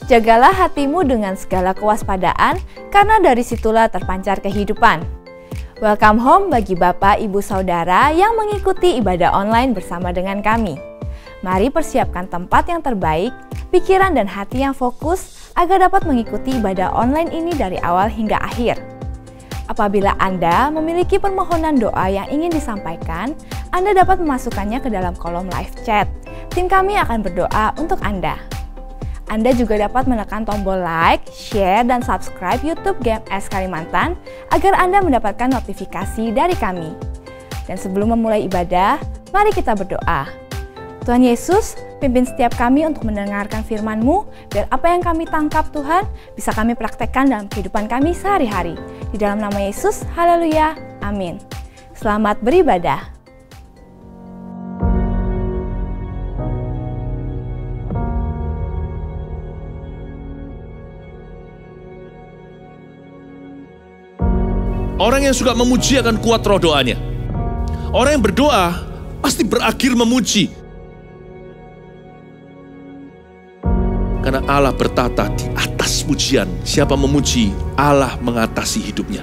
Jagalah hatimu dengan segala kewaspadaan, karena dari situlah terpancar kehidupan. Welcome home bagi Bapak, Ibu, Saudara yang mengikuti ibadah online bersama dengan kami. Mari persiapkan tempat yang terbaik, pikiran dan hati yang fokus, agar dapat mengikuti ibadah online ini dari awal hingga akhir. Apabila Anda memiliki permohonan doa yang ingin disampaikan, Anda dapat memasukkannya ke dalam kolom live chat. Tim kami akan berdoa untuk Anda. Anda juga dapat menekan tombol like, share, dan subscribe YouTube GMS Kalimantan agar Anda mendapatkan notifikasi dari kami. Dan sebelum memulai ibadah, mari kita berdoa. Tuhan Yesus, pimpin setiap kami untuk mendengarkan firman-Mu, biar apa yang kami tangkap Tuhan, bisa kami praktekkan dalam kehidupan kami sehari-hari. Di dalam nama Yesus, haleluya, amin. Selamat beribadah. Orang yang suka memuji akan kuat roh doanya. Orang yang berdoa pasti berakhir memuji. Karena Allah bertata di atas pujian. Siapa memuji, Allah mengatasi hidupnya.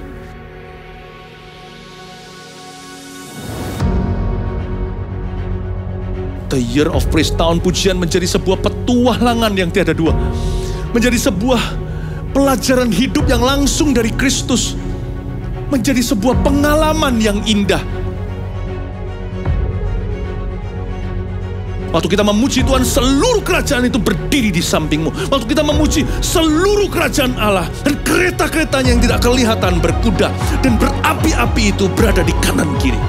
The Year of Praise, tahun pujian, menjadi sebuah petualangan yang tiada dua. Menjadi sebuah pelajaran hidup yang langsung dari Kristus. Menjadi sebuah pengalaman yang indah. Waktu kita memuji Tuhan, seluruh kerajaan itu berdiri di sampingmu. Waktu kita memuji, seluruh kerajaan Allah dan kereta-keretanya yang tidak kelihatan berkuda dan berapi-api itu berada di kanan kiri.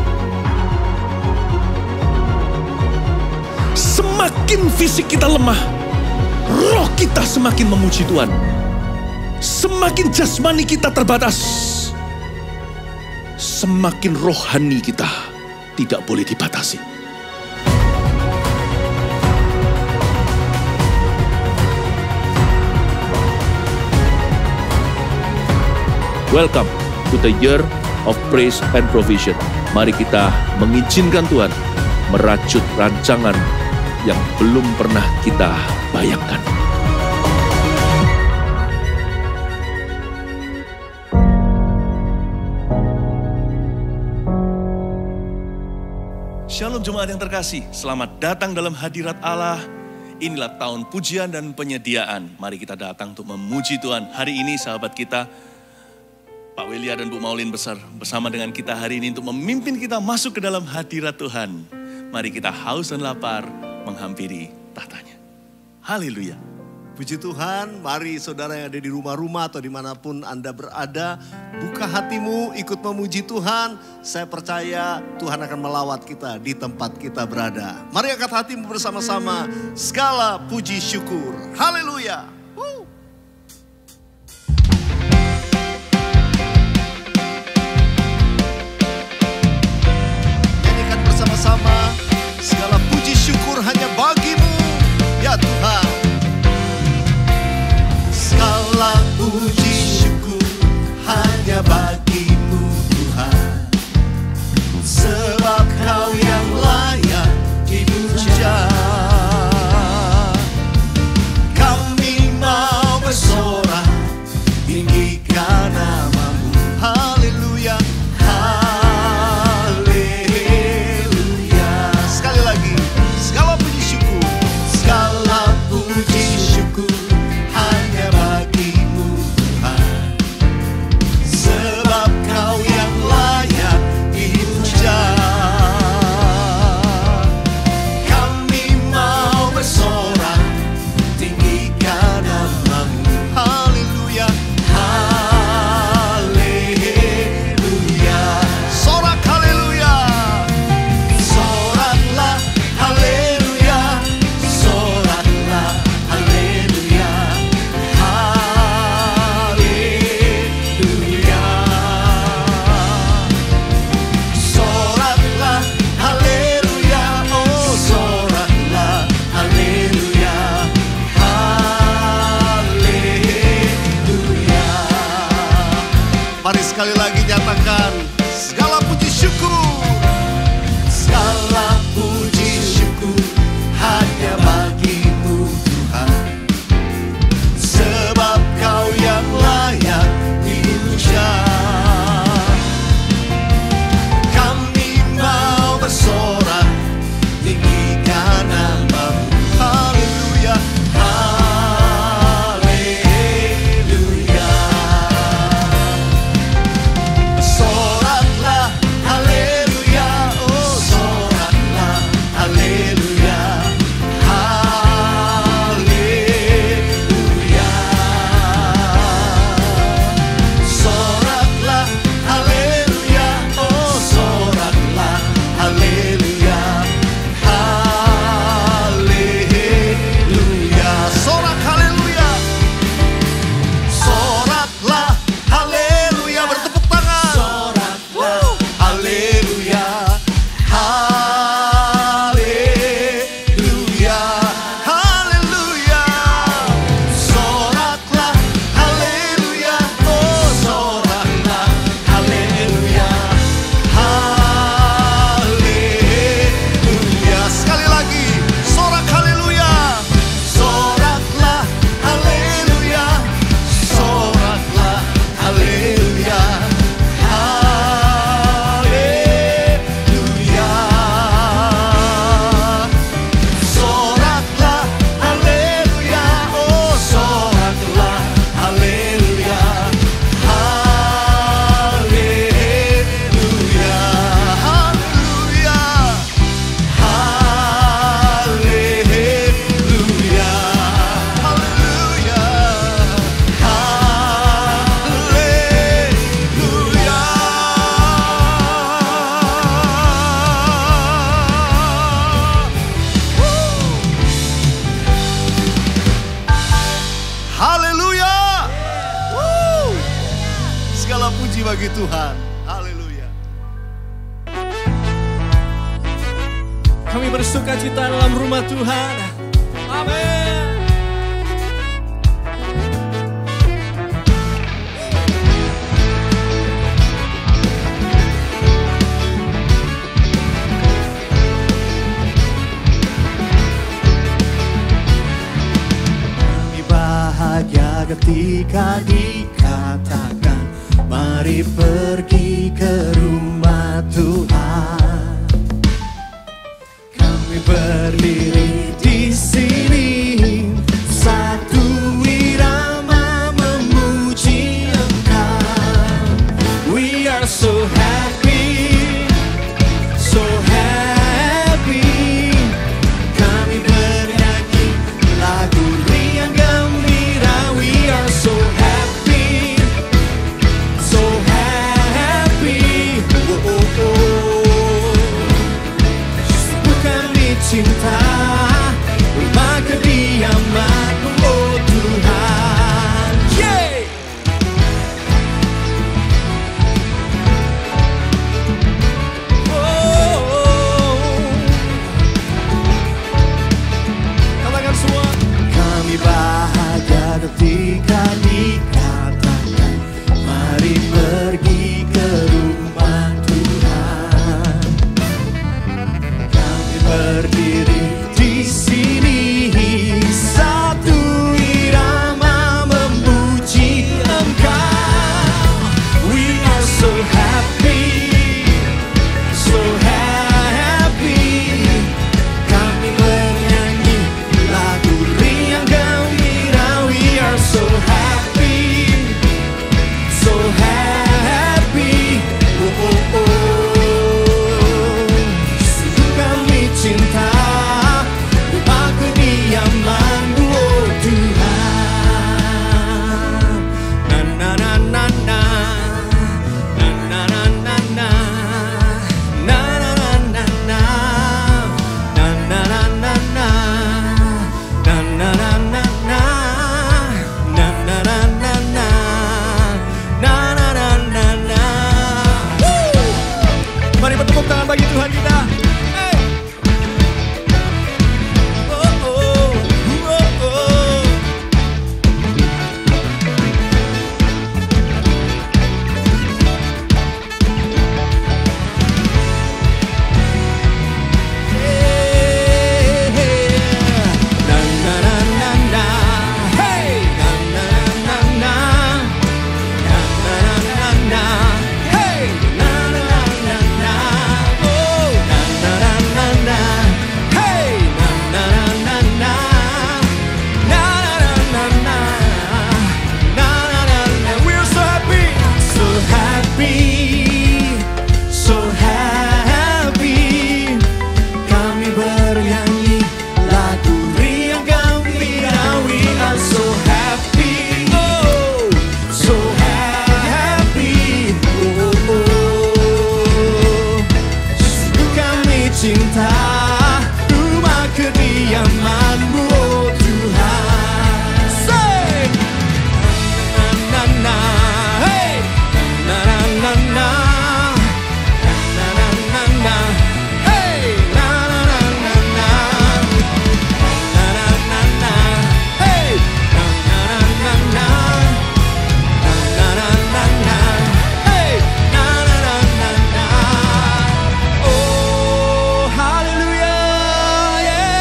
Semakin fisik kita lemah, roh kita semakin memuji Tuhan. Semakin jasmani kita terbatas, semakin rohani kita tidak boleh dibatasi. Welcome to the Year of Praise and Provision. Mari kita mengizinkan Tuhan merajut rancangan yang belum pernah kita bayangkan. Shalom jemaat yang terkasih, selamat datang dalam hadirat Allah. Inilah tahun pujian dan penyediaan. Mari kita datang untuk memuji Tuhan. Hari ini sahabat kita, Pak Welia dan Bu Maulin bersama dengan kita hari ini untuk memimpin kita masuk ke dalam hadirat Tuhan. Mari kita haus dan lapar menghampiri tahtanya. Haleluya. Puji Tuhan, mari saudara yang ada di rumah-rumah atau dimanapun Anda berada, buka hatimu, ikut memuji Tuhan. Saya percaya Tuhan akan melawat kita di tempat kita berada. Mari angkat hatimu bersama-sama, segala puji syukur. Haleluya. Nyanyikan bersama-sama, segala puji syukur hanya bagimu, ya Tuhan. Segala puji syukur hanya bagimu Tuhan, sebab Kau yang layak dipuja. Kami mau bersorak, tinggikan nama-Mu. Haleluya, haleluya. Sekali lagi, segala puji syukur, segala puji syukur hanya bagimu Tuhan, sebab Kau yang layak dipuja. Kami mau bersorak, tinggikan nama-Mu. Haleluya, haleluya. Sorak haleluya, soraklah haleluya, soraklah haleluya, haleluya. Soraklah haleluya, oh soraklah haleluya, haleluya. Mari sekali lagi nyatakan, segala puji syukur, segala puji syukur hanya bagimu Tuhan, bagi Tuhan. Haleluya. Kami bersuka cita dalam rumah Tuhan. Amin. Kami bahagia ketika dikatakan, mari pergi ke rumah Tuhan. Kami berdiri di sini, satu irama memuji Engkau. We are so happy, so happy. Kami bernyanyi lagu riang gembira. We are so happy, so happy. Oh, oh, oh. Kami cinta rumah kediaman-Mu, oh Tuhan. Yeah. Oh. Katakan semua. Kami bahagia ketika dikatakan, mari pergi ke rumah Tuhan. Kami berdiri di sini, satu irama memuji Engkau. We are so happy, so happy. Kami bernyanyi lagu riang gembira. We are so happy, so happy. Oh, oh, oh. Sungguh kami cinta rumah kediaman-Mu, oh Tuhan. Na na na na na, na na na na na, na na na na na, na na na na na, na na na na na, na na na na na, na na na na na. Woo! Mari bertepuk tangan bagi Tuhan kita. Hey! Oh, oh, oh, oh. Hey, hey. Na na na na na. Hey! Na na na na na. Na na na na na. Hey! Na na na na na. Oh! Na na na na na. Hey! Na na na na na. Na na na na na. Na na na na. We're so happy, so happy, so happy. Kami bernyanyi lagu riang gembira. We are so happy, oh, so happy. Oh, oh, oh. Sungguh kami cinta rumah kediaman-Mu, oh Tuhan. Say, na na na, hey, na na na na, na na na na, hey, na na na na na, na na na na, hey, na na na na na, na na na na, hey, na na na na na. Oh, hallelujah, yeah.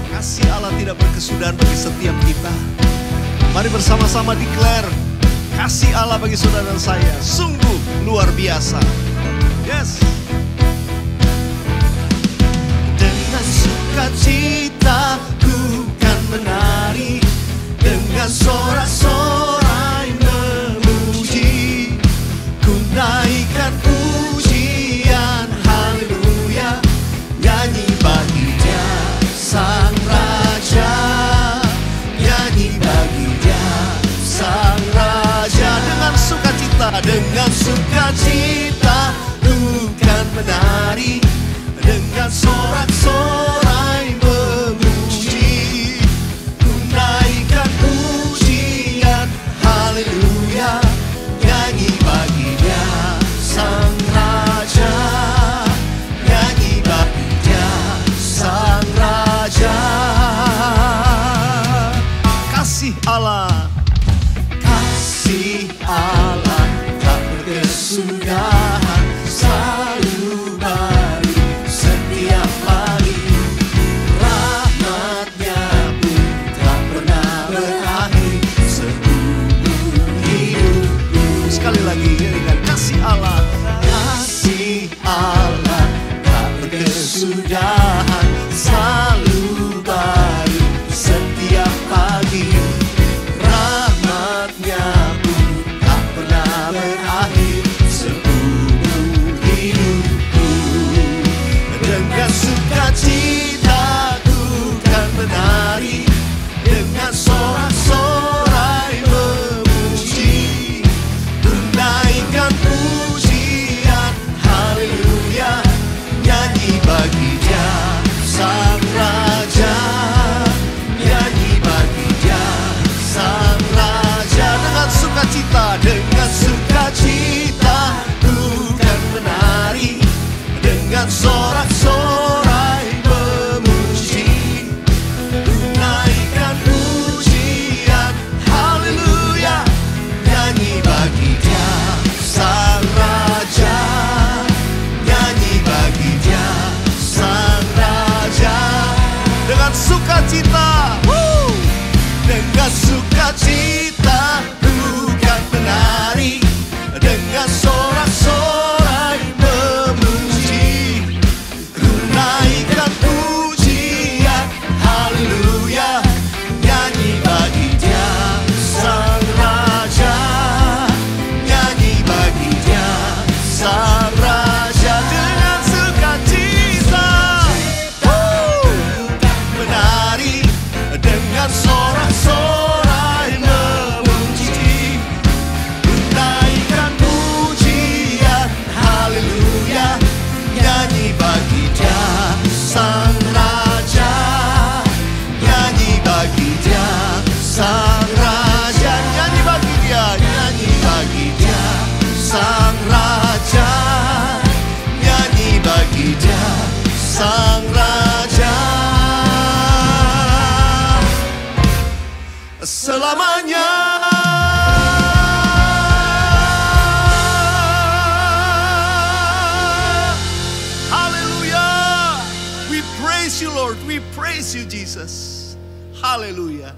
Kasih Allah tidak berkesudahan bagi setiap kita. Mari bersama-sama declare kasih Allah bagi saudara dan saya sungguh luar biasa. Yes. Dengan sukacita ku kan menari, dengan sorak-sorai memuji, ku naikkan pujian haleluya, nyanyi bagi Dia Sang Raja, nyanyi bagi Dia Sang Raja. Dengan sukacita ku kan menari, dengan sorak Tuhan selalu baru setiap pagi. Rahmat-Nya pun tak pernah berakhir seumur hidupku. Dengan sukacita ku kan menari, dengan sorak-sorai memuji, tunaikan pujian, haleluya, nyanyi bagi Dia Sang Raja, nyanyi bagi Dia Sang Raja. Dengan sukacita ku kan menari, dengan sorak-sorai memuji, tunaikan pujian, haleluya, nyanyi bagi Dia Sang Raja, nyanyi bagi Dia Sang Raja. Dengan sukacita, dengan sukacita ku kan menari, dengan sorak-sorai memuji, tunaikan pujian, haleluya, nyanyi bagi Dia Sang Raja, nyanyi bagi Dia Sang Raja. Dengan sukacita menari, dengan sorak-sorai memuji, tunaikan pujian, haleluya, nyanyi bagi Dia Sang Raja, nyanyi bagi Dia Sang Raja, nyanyi bagi Dia, nyanyi bagi Dia Sang Raja, nyanyi bagi Dia Sang Raja. Selamanya. Haleluya. We praise You Lord, we praise You Jesus. Haleluya.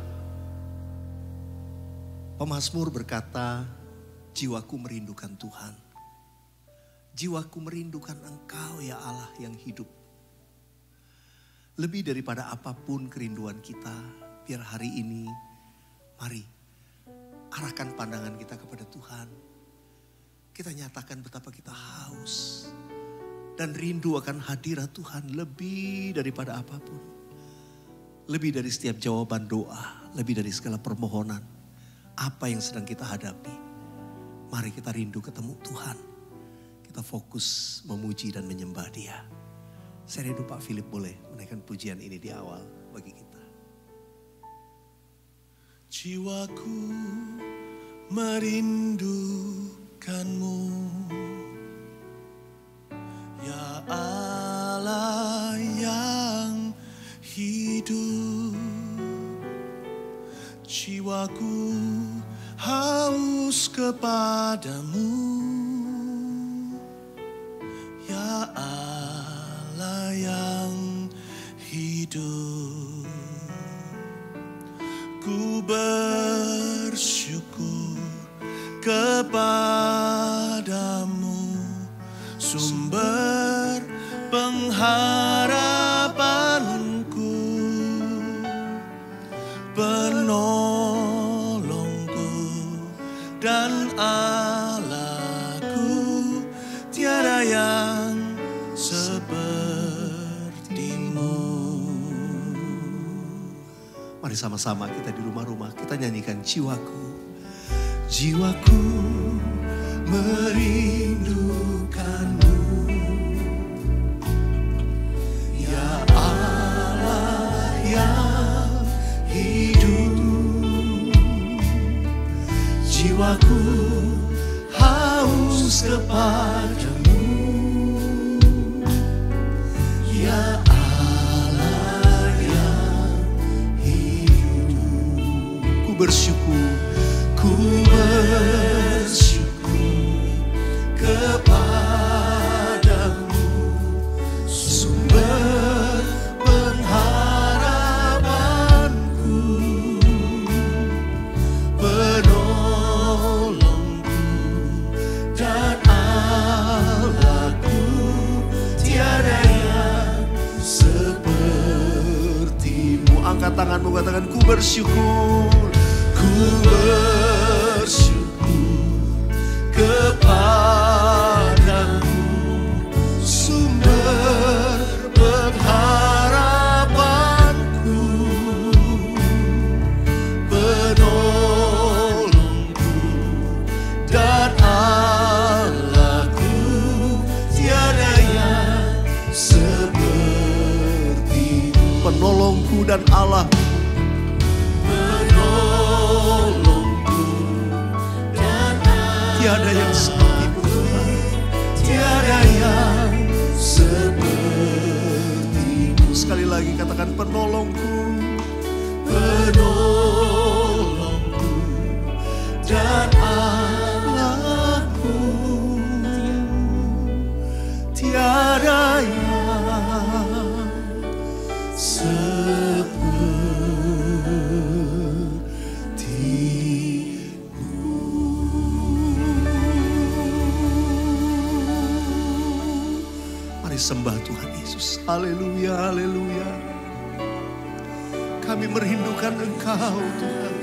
Pemazmur berkata, jiwaku merindukan Tuhan. Jiwaku merindukan Engkau ya Allah yang hidup. Lebih daripada apapun kerinduan kita, biar hari ini, mari arahkan pandangan kita kepada Tuhan. Kita nyatakan betapa kita haus dan rindu akan hadirat Tuhan lebih daripada apapun. Lebih dari setiap jawaban doa, lebih dari segala permohonan. Apa yang sedang kita hadapi. Mari kita rindu ketemu Tuhan. Kita fokus memuji dan menyembah Dia. Saya rindu Pak Philip boleh menaikkan pujian ini di awal bagi kita. Jiwaku merindukanmu, ya Allah yang hidup. Jiwaku haus kepadamu, ya Allah yang hidup. Ku bersyukur kepadamu, sumber pengharapanku, penolongku dan Allahku, tiada yang sepertimu. Mari sama-sama kita di rumah-rumah kita nyanyikan jiwaku. Jiwaku merindukanmu, ya Allah yang hidup. Jiwaku haus kepadamu, ya Allah yang hidup. Ku bersyukur kepadamu, sumber pengharapanku, penolongku dan Allahku, tiada yang Angkat tanganmu, katakan ku bersyukur. Ku bersyukur kepadamu, sumber pengharapanku, penolongku dan Allahku. Tiada yang sepertimu. Penolongku dan Allah, tiada yang sepertimu Tuhan. Tiada yang sepertimu. Sekali lagi katakan penolongku, penolongku dan Allahku. Tiada yang sepertimu. Sembah Tuhan Yesus. Haleluya, haleluya. Kami merindukan Engkau Tuhan.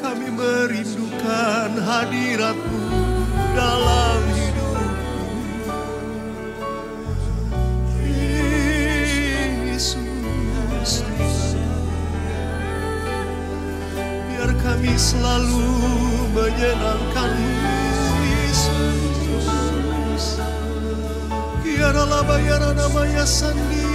Kami merindukan hadirat-Mu dalam hidupku. Yesus, biar kami selalu menyenangkan-Mu Yesus. Yarala bayara namanya sandi.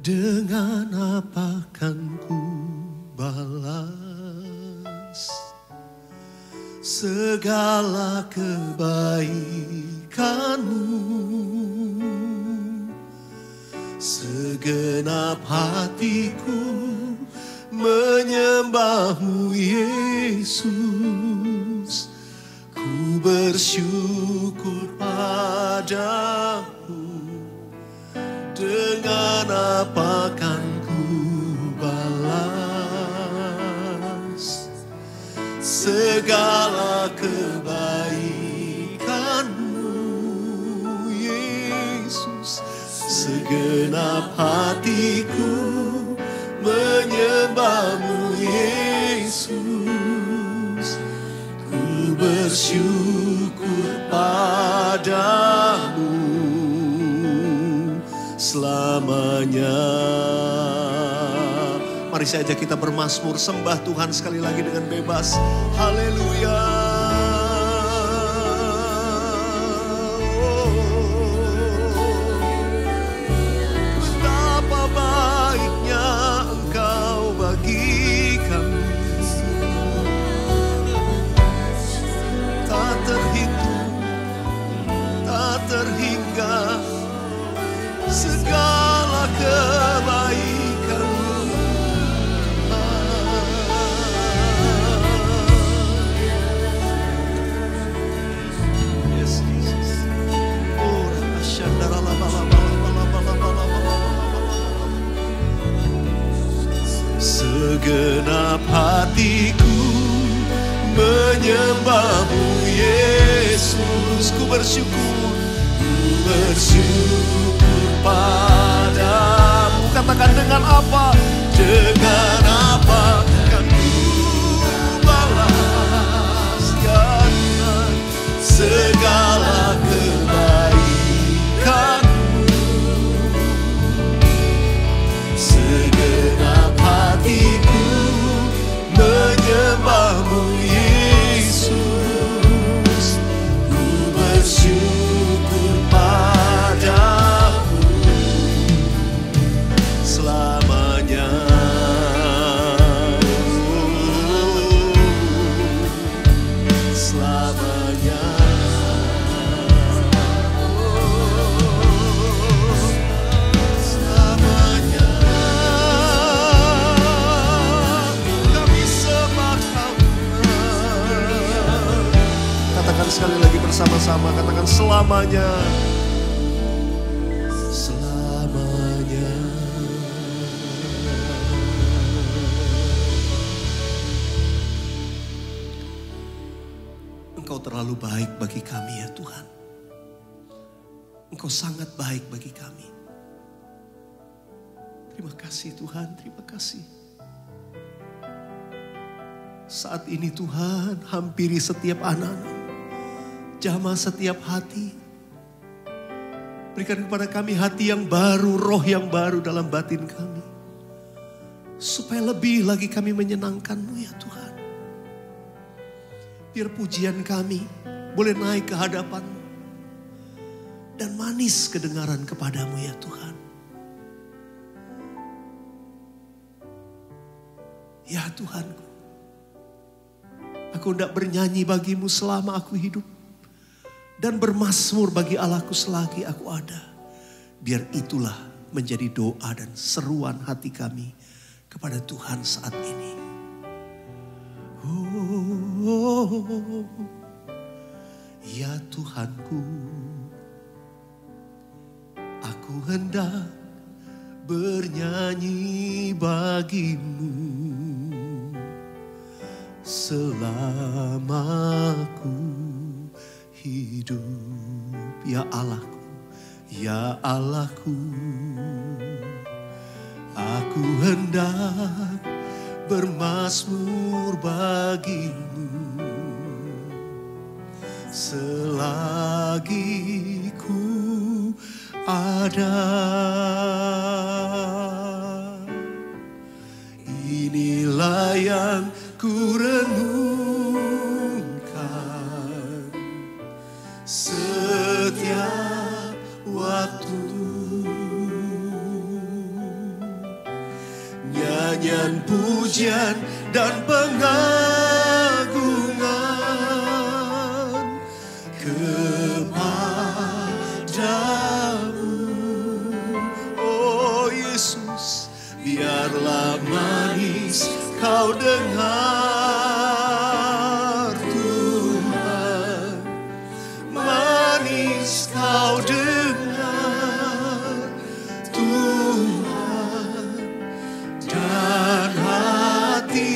Dengan apa kan ku balas segala kebaikan-Mu? Segenap hatiku menyembah-Mu Yesus. Ku bersyukur padamu. Dengan apa kan ku balas segala kebaikan-Mu Yesus? Segenap hatiku menyembah-Mu Yesus. Ku bersyukur padamu selamanya. Mari saja kita bermazmur, sembah Tuhan sekali lagi dengan bebas. Haleluya. Betapa baiknya Engkau bagi kami, tak terhitung, tak terhingga segala kebaikan-Mu. Yes, Jesus. Oh, segenap hatiku menyembah-Mu Yesus. Ku bersyukur, ku bersyukur padamu. Katakan dengan apa? Dengan apa kan ku balaskan segala kebaikan-Mu? Segenap hatiku menyembah-Mu Yesus. Ku bersyukur padamu selamanya. sekali lagi bersama-sama katakan selamanya. Selamanya. Engkau terlalu baik bagi kami ya Tuhan. Engkau sangat baik bagi kami. Terima kasih Tuhan, terima kasih. Saat ini Tuhan hampiri setiap anak-anak, jamah setiap hati. Berikan kepada kami hati yang baru, roh yang baru dalam batin kami. Supaya lebih lagi kami menyenangkan-Mu ya Tuhan. Biar pujian kami boleh naik ke hadapan-Mu. Dan manis kedengaran kepadamu ya Tuhan. Ya Tuhanku. Aku hendak bernyanyi bagimu selama aku hidup. Dan bermazmur bagi Allahku selagi aku ada. Biar itulah menjadi doa dan seruan hati kami kepada Tuhan saat ini. Oh, ya Tuhanku. Aku hendak bernyanyi bagimu selama aku hidup. Ya Allahku, ya Allahku, aku hendak bermazmur bagimu selagi ku ada. Inilah yang ku renungkan setiap waktu. Nyanyian pujian dan pengagungan kepadamu. Oh Yesus, biarlah manis kau dengar Tuhan. Manis kau dengar Tuhan. Dan hatiku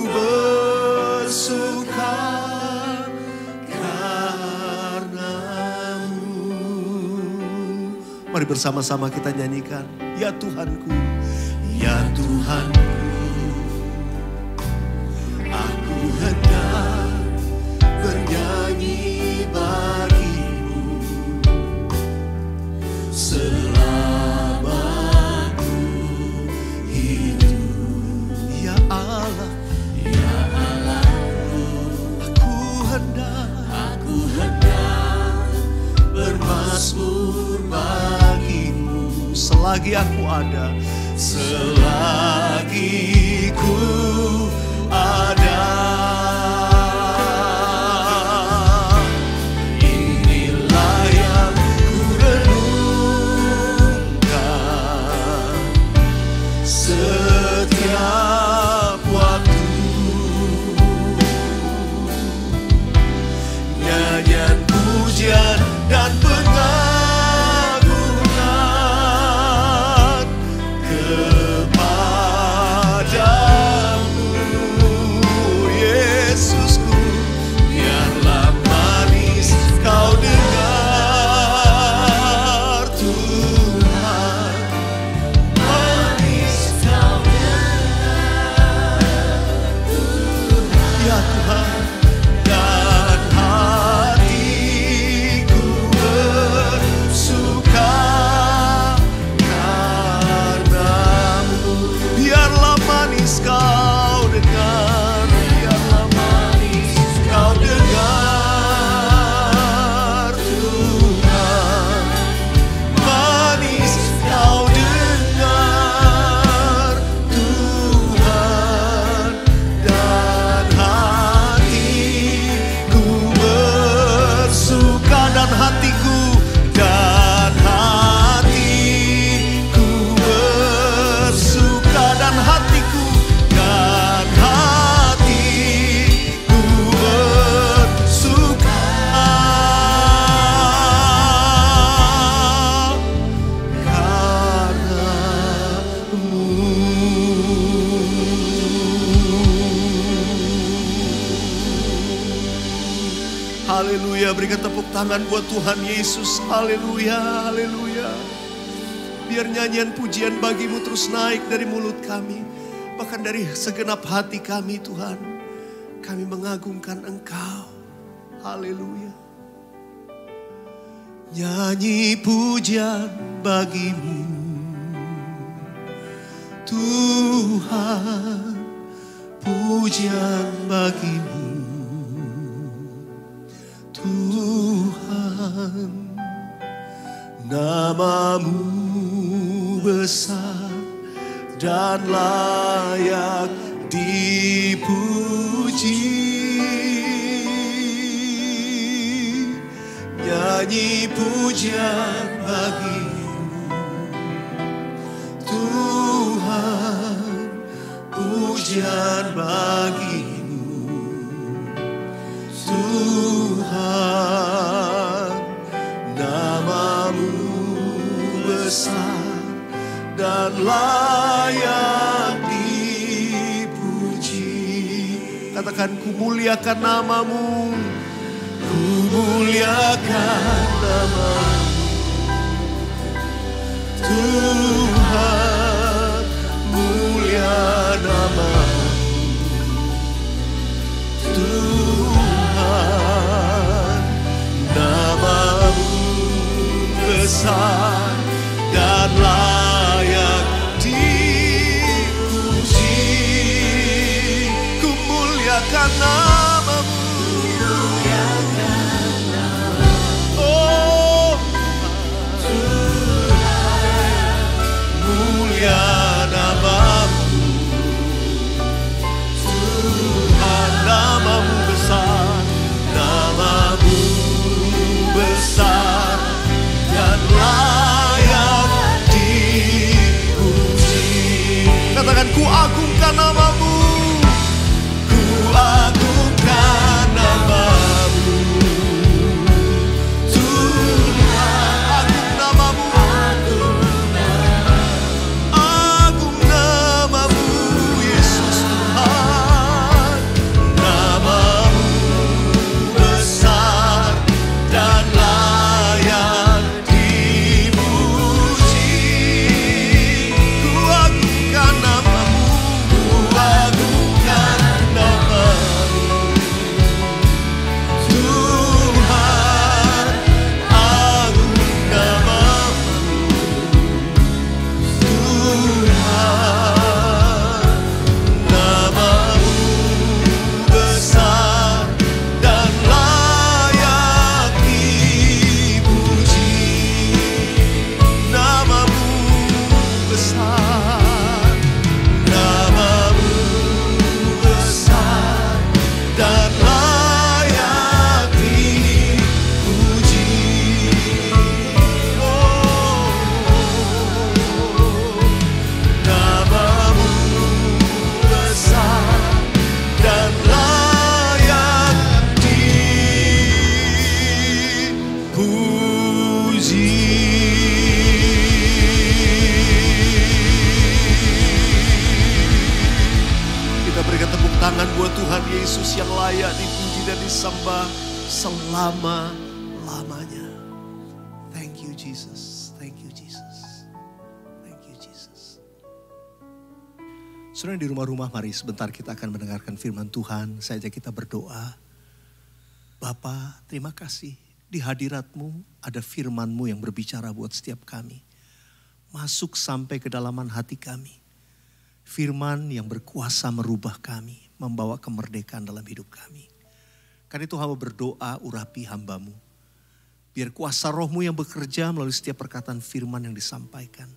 bersuka karenamu. Mari bersama-sama kita nyanyikan. Ya Tuhanku, ya Tuhanku, aku hendak bernyanyi bagimu selama aku hidup. Ya Allah, ya Allahku, aku hendak bermazmur bagimu selagi aku ada. Selagi ku ada, inilah yang ku renungkan setiap waktu. Nyanyian pujian dan pengagungan kepadamu. Haleluya, berikan tepuk tangan buat Tuhan Yesus. Haleluya, haleluya. Biar nyanyian pujian bagimu terus naik dari mulut kami. Bahkan dari segenap hati kami Tuhan. Kami mengagungkan Engkau. Haleluya. Nyanyi pujian bagimu Tuhan, pujian bagimu Tuhan. Namamu besar dan layak dipuji. Nyanyi pujian bagimu Tuhan, pujian bagimu Tuhan. Namamu besar dan layak dipuji. Katakan, ku muliakan namamu, ku muliakan namamu Tuhan, mulia namamu Tuhan. Namamu besar dan layak dipuji. Ku muliakan namamu, oh mulia namamu Tuhan. Namamu besar, namamu besar dan layak dipuji. Katakan, ku agungkan namamu, ku agungkan namamu Tuhan. Agung namamu, agung namamu Yesus Tuhan. Namamu besar dan layak dipuji. Ku agungkan namamu, ku agungkan namamu Tuhan. Agung namamu Tuhan. Namamu besar dan layak dipuji. Namamu besar, namamu besar dan layak dipuji. Oh, namamu besar dan layak dipuji. Kita berikan tepuk tangan buat Tuhan Yesus yang layak dipuji dan disembah selama-lamanya. Thank you Jesus, thank you Jesus, thank you Jesus. Saudara di rumah-rumah, mari sebentar kita akan mendengarkan firman Tuhan. Saya ajak kita berdoa. Bapa, terima kasih. Di hadirat-Mu ada firman-Mu yang berbicara buat setiap kami. Masuk sampai ke dalaman hati kami. Firman yang berkuasa merubah kami, membawa kemerdekaan dalam hidup kami. Karena itu hamba berdoa, urapi hamba-Mu. Biar kuasa Roh-Mu yang bekerja melalui setiap perkataan firman yang disampaikan.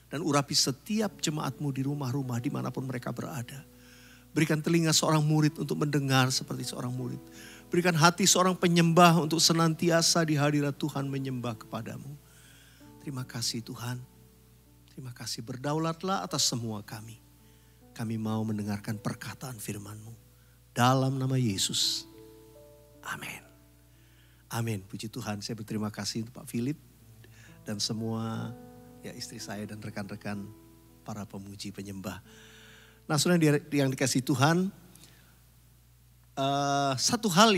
Dan urapi setiap jemaat-Mu di rumah-rumah dimanapun mereka berada. Berikan telinga seorang murid untuk mendengar seperti seorang murid. Berikan hati seorang penyembah untuk senantiasa di hadirat Tuhan menyembah kepadamu. Terima kasih Tuhan. Terima kasih, berdaulatlah atas semua kami. Kami mau mendengarkan perkataan firman-Mu. Dalam nama Yesus. Amin. Amin. Puji Tuhan, saya berterima kasih untuk Pak Philip. Dan semua ya istri saya dan rekan-rekan para pemuji penyembah. Nah saudara yang dikasih Tuhan. Satu hal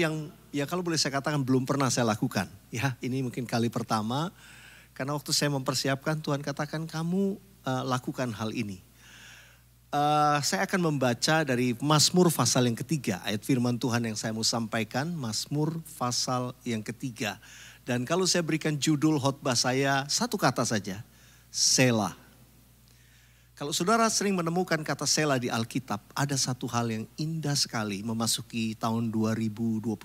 Ya kalau boleh saya katakan belum pernah saya lakukan. Ya ini mungkin kali pertama. Karena waktu saya mempersiapkan Tuhan katakan kamu lakukan hal ini. Saya akan membaca dari Mazmur pasal yang ketiga. Ayat firman Tuhan yang saya mau sampaikan. Mazmur pasal yang ketiga. Dan kalau saya berikan judul khotbah saya satu kata saja. Selah. Kalau saudara sering menemukan kata selah di Alkitab, ada satu hal yang indah sekali memasuki tahun 2021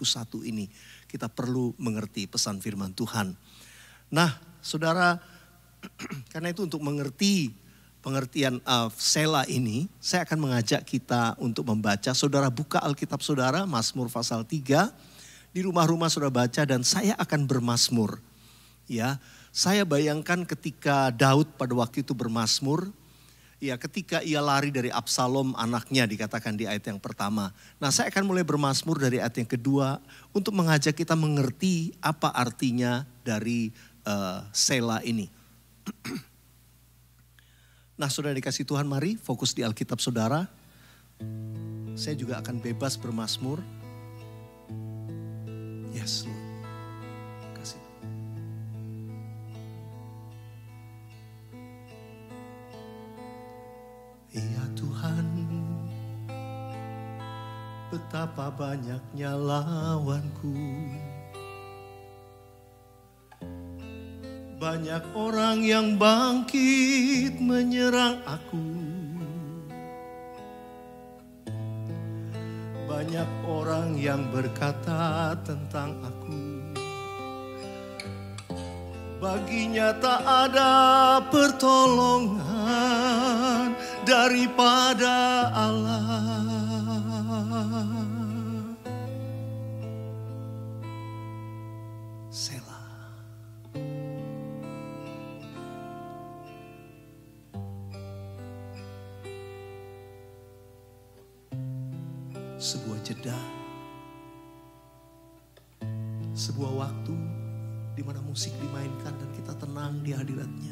ini. Kita perlu mengerti pesan firman Tuhan. Nah, saudara, karena itu untuk mengerti pengertian selah ini, saya akan mengajak kita untuk membaca. Saudara buka Alkitab saudara, Mazmur pasal 3. Di rumah-rumah saudara baca dan saya akan bermazmur. Ya, saya bayangkan ketika Daud pada waktu itu bermazmur. Ya, ketika ia lari dari Absalom anaknya dikatakan di ayat yang pertama. Nah, saya akan mulai bermazmur dari ayat yang kedua untuk mengajak kita mengerti apa artinya dari selah ini. Nah, saudara dikasih Tuhan, mari fokus di Alkitab saudara. Saya juga akan bebas bermazmur. Yes, Lord. Kasih. Ya Tuhan, betapa banyaknya lawanku. Banyak orang yang bangkit menyerang aku. Banyak orang yang berkata tentang aku. Baginya tak ada pertolongan daripada Allah. Selah. Sebuah jeda, sebuah waktu di mana musik dimainkan dan kita tenang di hadiratnya.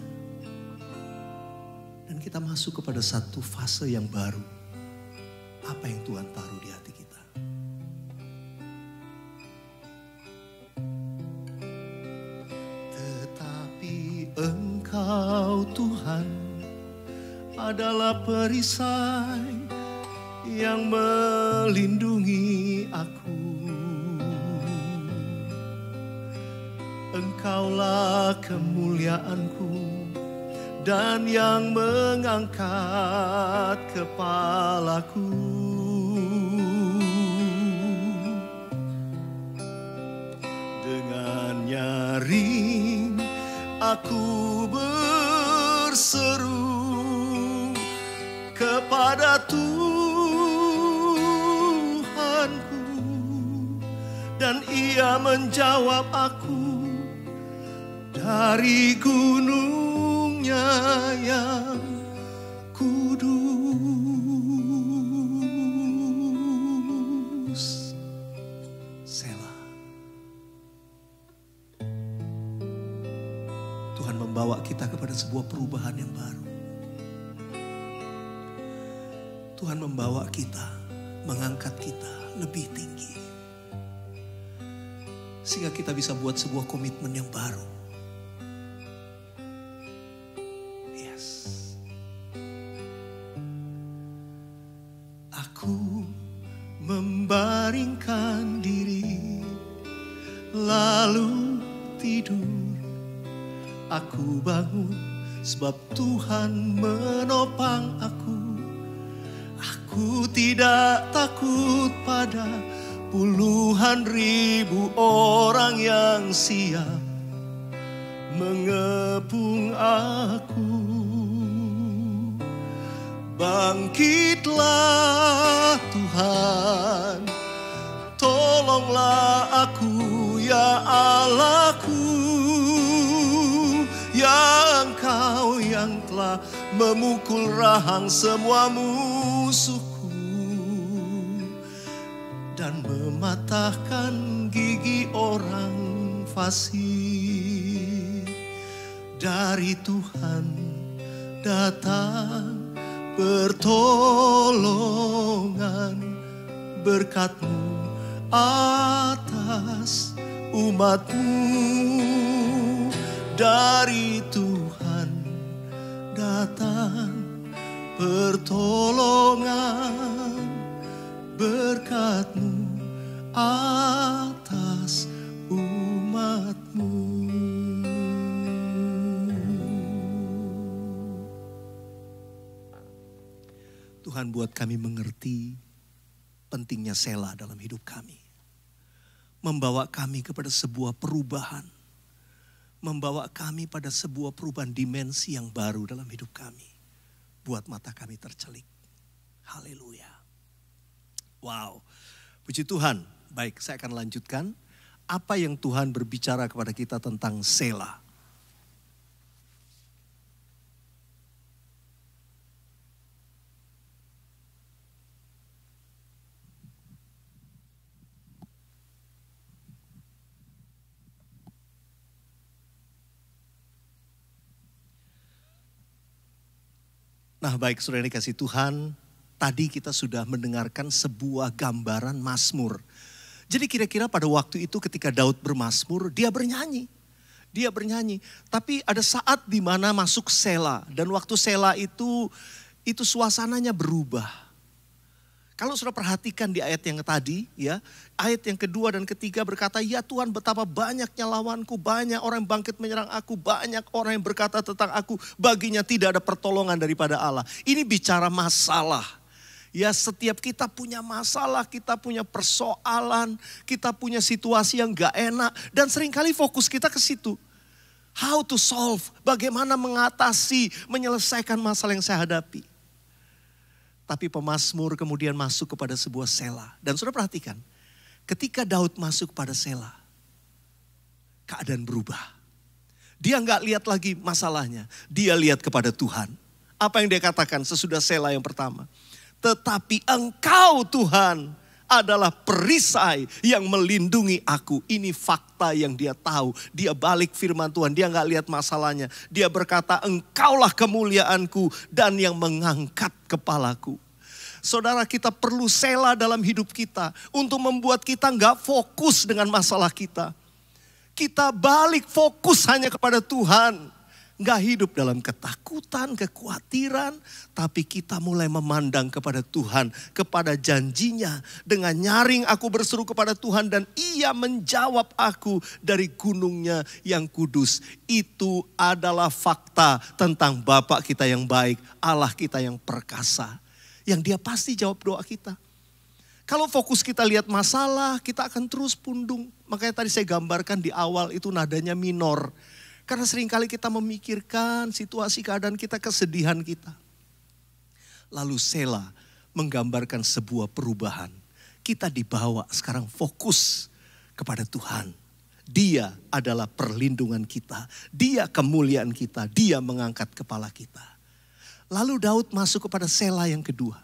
Dan kita masuk kepada satu fase yang baru. Apa yang Tuhan taruh di hati kita. Tetapi Engkau Tuhan adalah perisai yang melindungi aku. Engkaulah kemuliaanku dan yang mengangkat kepalaku. Dengan nyaring aku berseru kepada Tuhanku dan Ia menjawab aku dari gunungnya yang kudus. Selah. Tuhan membawa kita kepada sebuah perubahan yang baru. Tuhan membawa kita, mengangkat kita lebih tinggi. Sehingga kita bisa buat sebuah komitmen yang baru. Aku membaringkan diri lalu tidur. Aku bangun sebab Tuhan menopang aku. Aku tidak takut pada puluhan ribu orang yang siap mengepung aku. Bangkitlah Tuhan, tolonglah aku ya Allahku, ya Engkau yang telah memukul rahang semua musuhku dan mematahkan gigi orang fasik. Dari Tuhan datang pertolongan, berkat-Mu atas umat-Mu. Dari Tuhan datang pertolongan, berkat-Mu atas umat-Mu. Tuhan, buat kami mengerti pentingnya Selah dalam hidup kami. Membawa kami kepada sebuah perubahan. Membawa kami pada sebuah perubahan dimensi yang baru dalam hidup kami. Buat mata kami tercelik. Haleluya. Wow. Puji Tuhan. Baik, saya akan lanjutkan. Apa yang Tuhan berbicara kepada kita tentang Selah. Nah baik, saudara yang dikasih Tuhan, tadi kita sudah mendengarkan sebuah gambaran Mazmur. Jadi kira-kira pada waktu itu ketika Daud bermazmur, dia bernyanyi. Dia bernyanyi, tapi ada saat di mana masuk Selah. Dan waktu Selah itu suasananya berubah. Kalau sudah perhatikan di ayat yang tadi, ya, ayat yang kedua dan ketiga berkata, ya Tuhan betapa banyaknya lawanku, banyak orang yang bangkit menyerang aku, banyak orang yang berkata tentang aku, baginya tidak ada pertolongan daripada Allah. Ini bicara masalah. Ya setiap kita punya masalah, kita punya persoalan, kita punya situasi yang gak enak. Dan seringkali fokus kita ke situ. How to solve, bagaimana mengatasi, menyelesaikan masalah yang saya hadapi. Tapi pemazmur kemudian masuk kepada sebuah Selah. Dan sudah perhatikan, ketika Daud masuk pada Selah, keadaan berubah. Dia nggak lihat lagi masalahnya, dia lihat kepada Tuhan. Apa yang dia katakan sesudah Selah yang pertama? Tetapi Engkau Tuhan adalah perisai yang melindungi aku. Ini fakta yang dia tahu. Dia balik firman Tuhan, dia nggak lihat masalahnya. Dia berkata, Engkaulah kemuliaanku dan yang mengangkat kepalaku. Saudara, kita perlu Selah dalam hidup kita untuk membuat kita nggak fokus dengan masalah kita. Kita balik fokus hanya kepada Tuhan. Nggak hidup dalam ketakutan, kekhawatiran, tapi kita mulai memandang kepada Tuhan, kepada janjinya. Dengan nyaring aku berseru kepada Tuhan dan Ia menjawab aku dari gunungnya yang kudus. Itu adalah fakta tentang Bapa kita yang baik, Allah kita yang perkasa. Yang Dia pasti jawab doa kita. Kalau fokus kita lihat masalah, kita akan terus pundung. Makanya tadi saya gambarkan di awal itu nadanya minor. Karena seringkali kita memikirkan situasi keadaan kita, kesedihan kita. Lalu Selah menggambarkan sebuah perubahan. Kita dibawa sekarang fokus kepada Tuhan. Dia adalah perlindungan kita. Dia kemuliaan kita. Dia mengangkat kepala kita. Lalu Daud masuk kepada Selah yang kedua.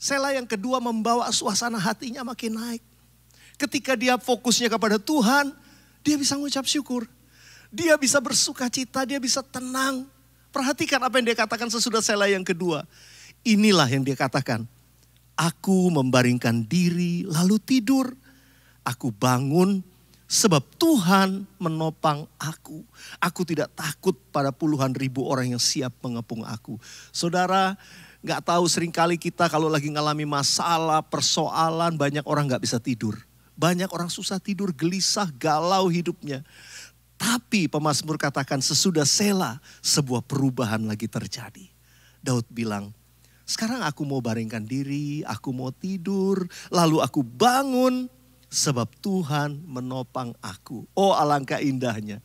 Selah yang kedua membawa suasana hatinya makin naik. Ketika dia fokusnya kepada Tuhan, dia bisa mengucap syukur. Dia bisa bersuka cita, dia bisa tenang. Perhatikan apa yang dia katakan sesudah Selah yang kedua. Inilah yang dia katakan. Aku membaringkan diri lalu tidur. Aku bangun sebab Tuhan menopang aku. Aku tidak takut pada puluhan ribu orang yang siap mengepung aku. Saudara, gak tahu seringkali kita kalau lagi ngalami masalah, persoalan, banyak orang gak bisa tidur. Banyak orang susah tidur, gelisah, galau hidupnya. Tapi pemazmur katakan sesudah Selah sebuah perubahan lagi terjadi. Daud bilang, sekarang aku mau baringkan diri, aku mau tidur, lalu aku bangun sebab Tuhan menopang aku. Oh alangkah indahnya.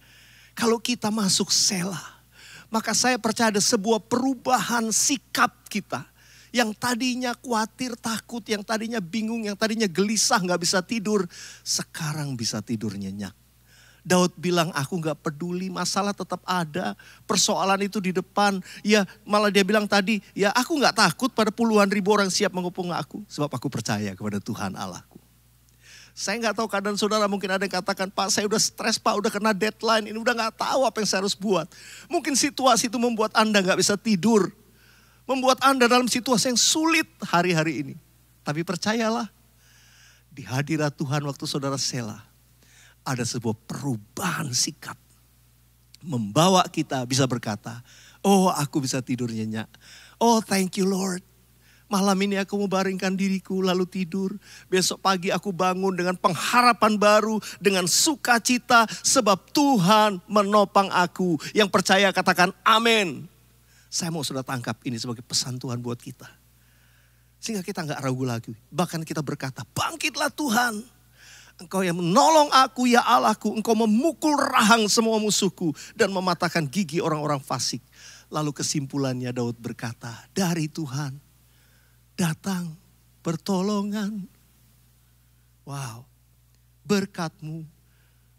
Kalau kita masuk Selah, maka saya percaya ada sebuah perubahan sikap kita. Yang tadinya khawatir, takut, yang tadinya bingung, yang tadinya gelisah, gak bisa tidur. Sekarang bisa tidur nyenyak. Daud bilang aku gak peduli, masalah tetap ada, persoalan itu di depan. Ya malah dia bilang tadi, ya aku gak takut pada puluhan ribu orang siap mengepung aku. Sebab aku percaya kepada Tuhan Allahku. Saya gak tahu keadaan saudara, mungkin ada yang katakan, Pak saya udah stres Pak, udah kena deadline, ini udah gak tahu apa yang saya harus buat. Mungkin situasi itu membuat Anda gak bisa tidur. Membuat Anda dalam situasi yang sulit hari-hari ini. Tapi percayalah, Di hadirat Tuhan waktu saudara Selah, ada sebuah perubahan sikap. Membawa kita bisa berkata, oh aku bisa tidur nyenyak. Oh thank you Lord. Malam ini aku mau baringkan diriku lalu tidur. Besok pagi aku bangun dengan pengharapan baru, dengan sukacita. Sebab Tuhan menopang aku. Yang percaya katakan amin. Saya mau sudah tangkap ini sebagai pesan Tuhan buat kita. Sehingga kita gak ragu lagi. Bahkan kita berkata, bangkitlah Tuhan. Engkau yang menolong aku ya Allahku. Engkau memukul rahang semua musuhku. Dan mematahkan gigi orang-orang fasik. Lalu kesimpulannya Daud berkata, dari Tuhan datang pertolongan. Wow, berkat-Mu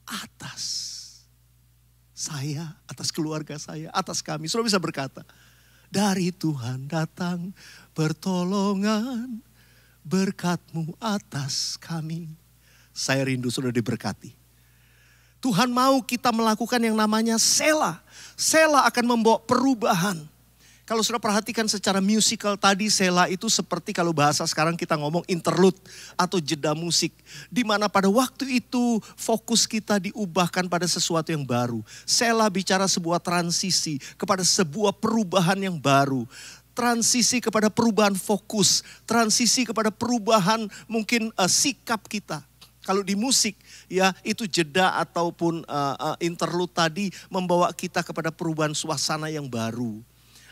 atas saya, atas keluarga saya, atas kami. Sudah bisa berkata, dari Tuhan datang pertolongan. Berkat-Mu atas kami. Saya rindu sudah diberkati. Tuhan mau kita melakukan yang namanya Selah. Selah akan membawa perubahan. Kalau sudah perhatikan secara musikal tadi, Selah itu seperti kalau bahasa sekarang kita ngomong interlude atau jeda musik. Di mana pada waktu itu fokus kita diubahkan pada sesuatu yang baru. Selah bicara sebuah transisi kepada sebuah perubahan yang baru. Transisi kepada perubahan fokus. Transisi kepada perubahan mungkin sikap kita. Kalau di musik ya itu jeda ataupun interlude tadi membawa kita kepada perubahan suasana yang baru.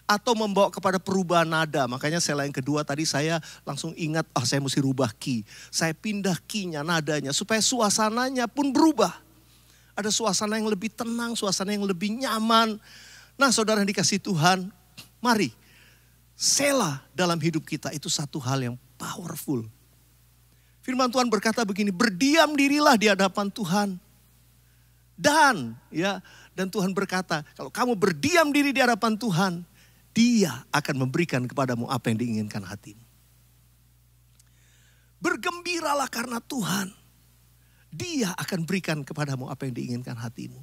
Atau membawa kepada perubahan nada. Makanya Selah yang kedua tadi saya langsung ingat, saya mesti rubah key. Saya pindah key-nya, nadanya supaya suasananya pun berubah. Ada suasana yang lebih tenang, suasana yang lebih nyaman. Nah saudara yang dikasih Tuhan, mari Selah dalam hidup kita itu satu hal yang powerful. Firman Tuhan berkata begini, berdiam dirilah di hadapan Tuhan. Dan Tuhan berkata, kalau kamu berdiam diri di hadapan Tuhan, Dia akan memberikan kepadamu apa yang diinginkan hatimu. Bergembiralah karena Tuhan. Dia akan berikan kepadamu apa yang diinginkan hatimu.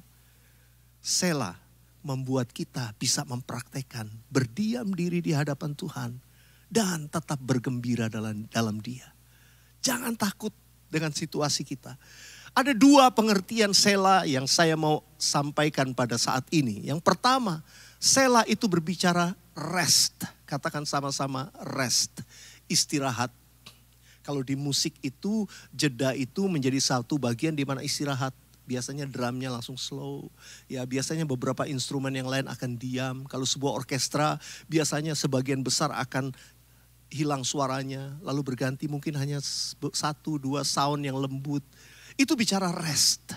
Selah membuat kita bisa mempraktekkan berdiam diri di hadapan Tuhan. Dan tetap bergembira dalam Dia. Jangan takut dengan situasi kita. Ada dua pengertian Selah yang saya mau sampaikan pada saat ini. Yang pertama, Selah itu berbicara rest. Katakan sama-sama rest. Istirahat. Kalau di musik itu, jeda itu menjadi satu bagian di mana istirahat. Biasanya drumnya langsung slow. Ya biasanya beberapa instrumen yang lain akan diam. Kalau sebuah orkestra biasanya sebagian besar akan hilang suaranya, lalu berganti mungkin hanya 1-2 sound yang lembut. Itu bicara rest.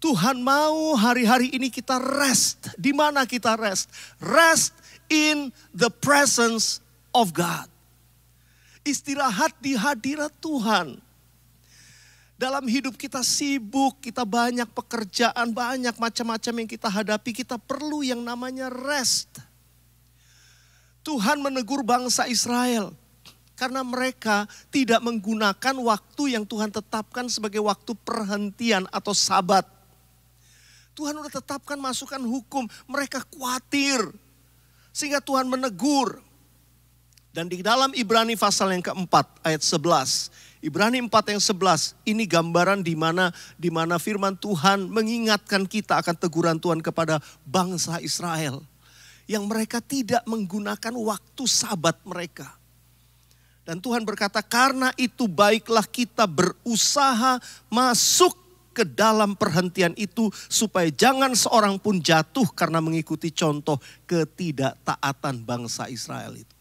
Tuhan mau hari-hari ini kita rest. Di mana kita rest? Rest in the presence of God. Istirahat di hadirat Tuhan. Dalam hidup kita sibuk, kita banyak pekerjaan, banyak macam-macam yang kita hadapi. Kita perlu yang namanya rest. Tuhan menegur bangsa Israel karena mereka tidak menggunakan waktu yang Tuhan tetapkan sebagai waktu perhentian atau sabat. Tuhan sudah tetapkan masukan hukum, mereka khawatir sehingga Tuhan menegur. Dan di dalam Ibrani pasal yang keempat ayat 11, Ibrani 4 yang 11, ini gambaran di mana firman Tuhan mengingatkan kita akan teguran Tuhan kepada bangsa Israel. Yang mereka tidak menggunakan waktu sabat mereka. Dan Tuhan berkata, karena itu baiklah kita berusaha masuk ke dalam perhentian itu. Supaya jangan seorang pun jatuh karena mengikuti contoh ketidaktaatan bangsa Israel itu.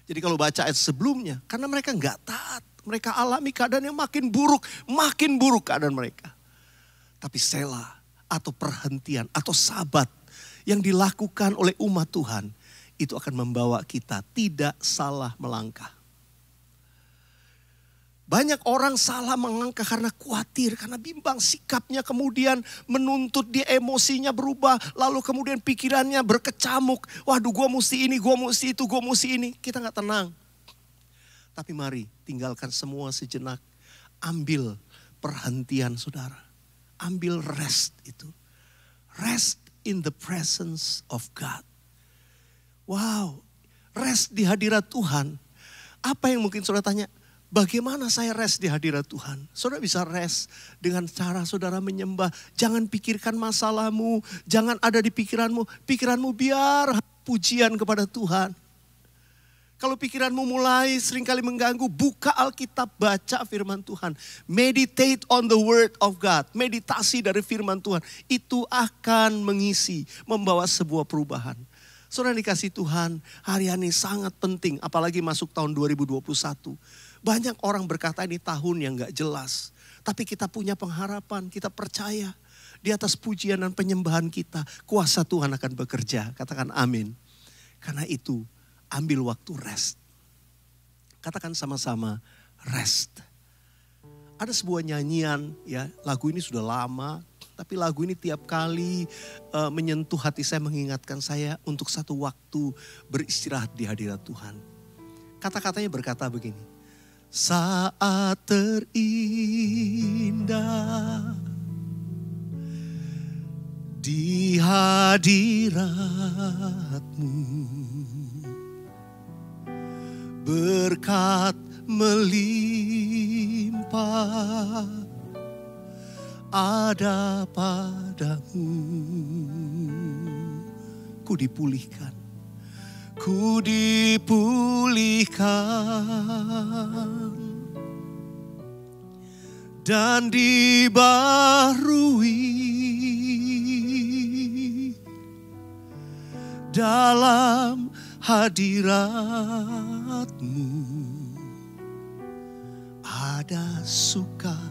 Jadi kalau baca ayat sebelumnya, karena mereka nggak taat. Mereka alami keadaan yang makin buruk keadaan mereka. Tapi Selah atau perhentian atau sabat yang dilakukan oleh umat Tuhan, itu akan membawa kita tidak salah melangkah. Banyak orang salah melangkah karena khawatir, karena bimbang, sikapnya kemudian menuntut dia, emosinya berubah, lalu kemudian pikirannya berkecamuk. Waduh, gue mesti ini, gue mesti itu, gue mesti ini. Kita gak tenang. Tapi mari tinggalkan semua sejenak. Ambil perhentian saudara. Ambil rest itu. Rest in the presence of God. Wow, rest di hadirat Tuhan. Apa yang mungkin saudara tanya? Bagaimana saya rest di hadirat Tuhan? Saudara bisa rest dengan cara saudara menyembah. Jangan pikirkan masalahmu, jangan ada di pikiranmu. Pikiranmu biar pujian kepada Tuhan. Kalau pikiranmu mulai seringkali mengganggu, buka Alkitab, baca firman Tuhan. Meditate on the word of God. Meditasi dari firman Tuhan. Itu akan mengisi, membawa sebuah perubahan. Saudara dikasih Tuhan, hari ini sangat penting. Apalagi masuk tahun 2021. Banyak orang berkata ini tahun yang gak jelas. Tapi kita punya pengharapan, kita percaya. Di atas pujian dan penyembahan kita, kuasa Tuhan akan bekerja. Katakan amin. Karena itu, ambil waktu rest. Katakan sama-sama rest. Ada sebuah nyanyian, ya, lagu ini sudah lama, tapi lagu ini tiap kali menyentuh hati saya, mengingatkan saya untuk satu waktu beristirahat di hadirat Tuhan. Kata-katanya berkata begini. Saat terindah di hadirat-Mu, berkat melimpah ada padamu. Ku dipulihkan, ku dipulihkan dan dibaharui dalam hadirat-Mu. Ada sukacita.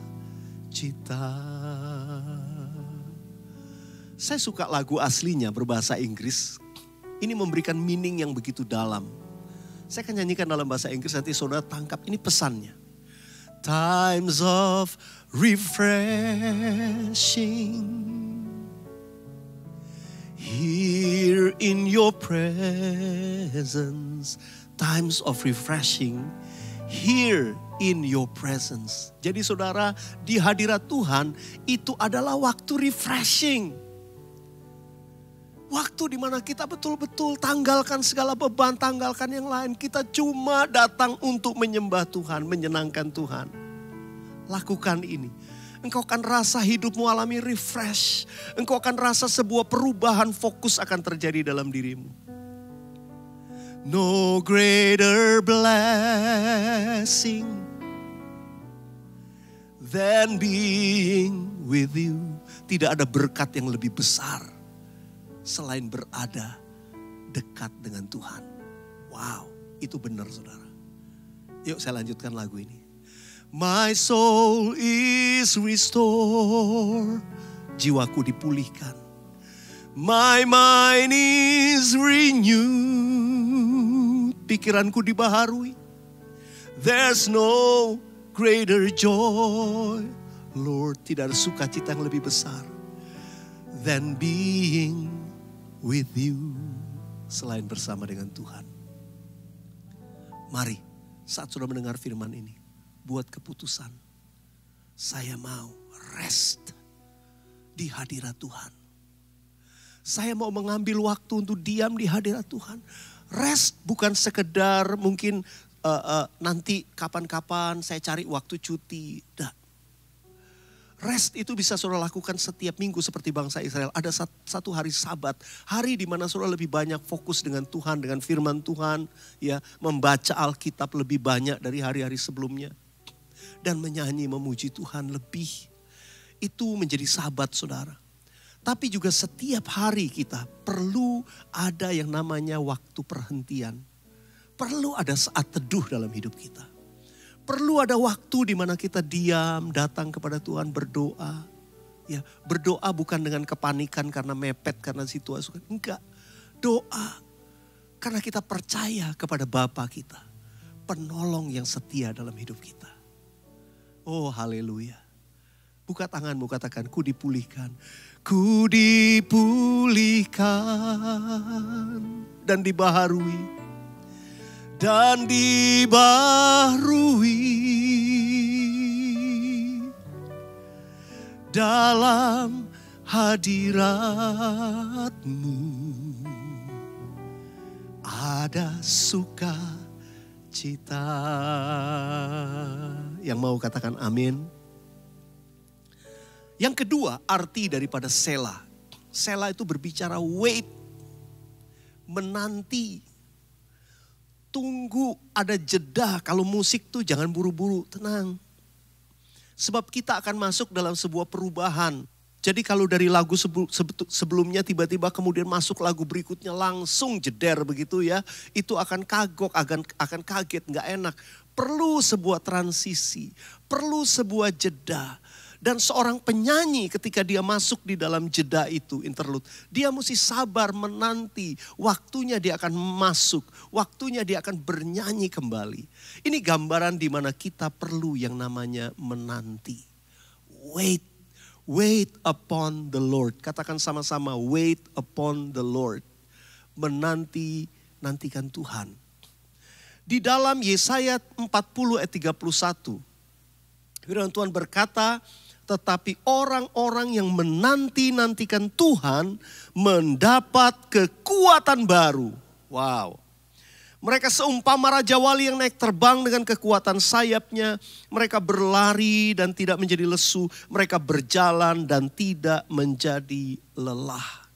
Saya suka lagu aslinya berbahasa Inggris. Ini memberikan meaning yang begitu dalam. Saya akan nyanyikan dalam bahasa Inggris, nanti saudara tangkap ini pesannya. Times of refreshing, here in your presence. Times of refreshing, here in your presence. Jadi saudara, di hadirat Tuhan itu adalah waktu refreshing. Waktu dimana kita betul-betul tanggalkan segala beban, tanggalkan yang lain. Kita cuma datang untuk menyembah Tuhan, menyenangkan Tuhan. Lakukan ini. Engkau akan rasa hidupmu alami refresh. Engkau akan rasa sebuah perubahan fokus akan terjadi dalam dirimu. No greater blessing than being with you. Tidak ada berkat yang lebih besar selain berada dekat dengan Tuhan. Wow, itu benar saudara. Yuk saya lanjutkan lagu ini. My soul is restored. Jiwaku dipulihkan. My mind is renewed. Pikiranku dibaharui. There's no greater joy. Lord, tidak ada sukacita yang lebih besar than being with you, selain bersama dengan Tuhan. Mari, saat sudah mendengar firman ini, buat keputusan. Saya mau rest di hadirat Tuhan. Saya mau mengambil waktu untuk diam di hadirat Tuhan. Rest bukan sekedar mungkin nanti kapan-kapan saya cari waktu cuti. Rest itu bisa saudara lakukan setiap minggu seperti bangsa Israel. Ada satu hari Sabat, hari di mana saudara lebih banyak fokus dengan Tuhan, dengan firman Tuhan, ya, membaca Alkitab lebih banyak dari hari-hari sebelumnya, dan menyanyi memuji Tuhan lebih. Itu menjadi Sabat saudara. Tapi juga setiap hari kita perlu ada yang namanya waktu perhentian. Perlu ada saat teduh dalam hidup kita. Perlu ada waktu di mana kita diam, datang kepada Tuhan, berdoa. Ya, berdoa bukan dengan kepanikan karena mepet, karena situasi. Enggak, doa karena kita percaya kepada Bapa kita. Penolong yang setia dalam hidup kita. Oh haleluya. Buka tanganmu, katakan, ku dipulihkan. Ku dipulihkan dan dibaharui. Dan dibaharui dalam hadirat-Mu. Ada sukacita. yang mau katakan amin? Yang kedua, arti daripada Selah. Selah itu berbicara wait, menanti, tunggu, ada jeda. Kalau musik tuh jangan buru-buru, tenang. Sebab kita akan masuk dalam sebuah perubahan. Jadi kalau dari lagu sebelumnya tiba-tiba kemudian masuk lagu berikutnya langsung jeder begitu ya. Itu akan kagok, akan kaget, gak enak. Perlu sebuah transisi, perlu sebuah jeda. Dan seorang penyanyi ketika dia masuk di dalam jeda itu, interlude, dia mesti sabar menanti. Waktunya dia akan masuk, waktunya dia akan bernyanyi kembali. Ini gambaran di mana kita perlu yang namanya menanti. Wait upon the Lord. Katakan sama-sama, wait upon the Lord. Nantikan Tuhan. Di dalam Yesaya 40 ayat 31, firman Tuhan berkata, tetapi orang-orang yang menanti-nantikan Tuhan mendapat kekuatan baru. Wow. Mereka seumpama Raja Wali yang naik terbang dengan kekuatan sayapnya. Mereka berlari dan tidak menjadi lesu. Mereka berjalan dan tidak menjadi lelah.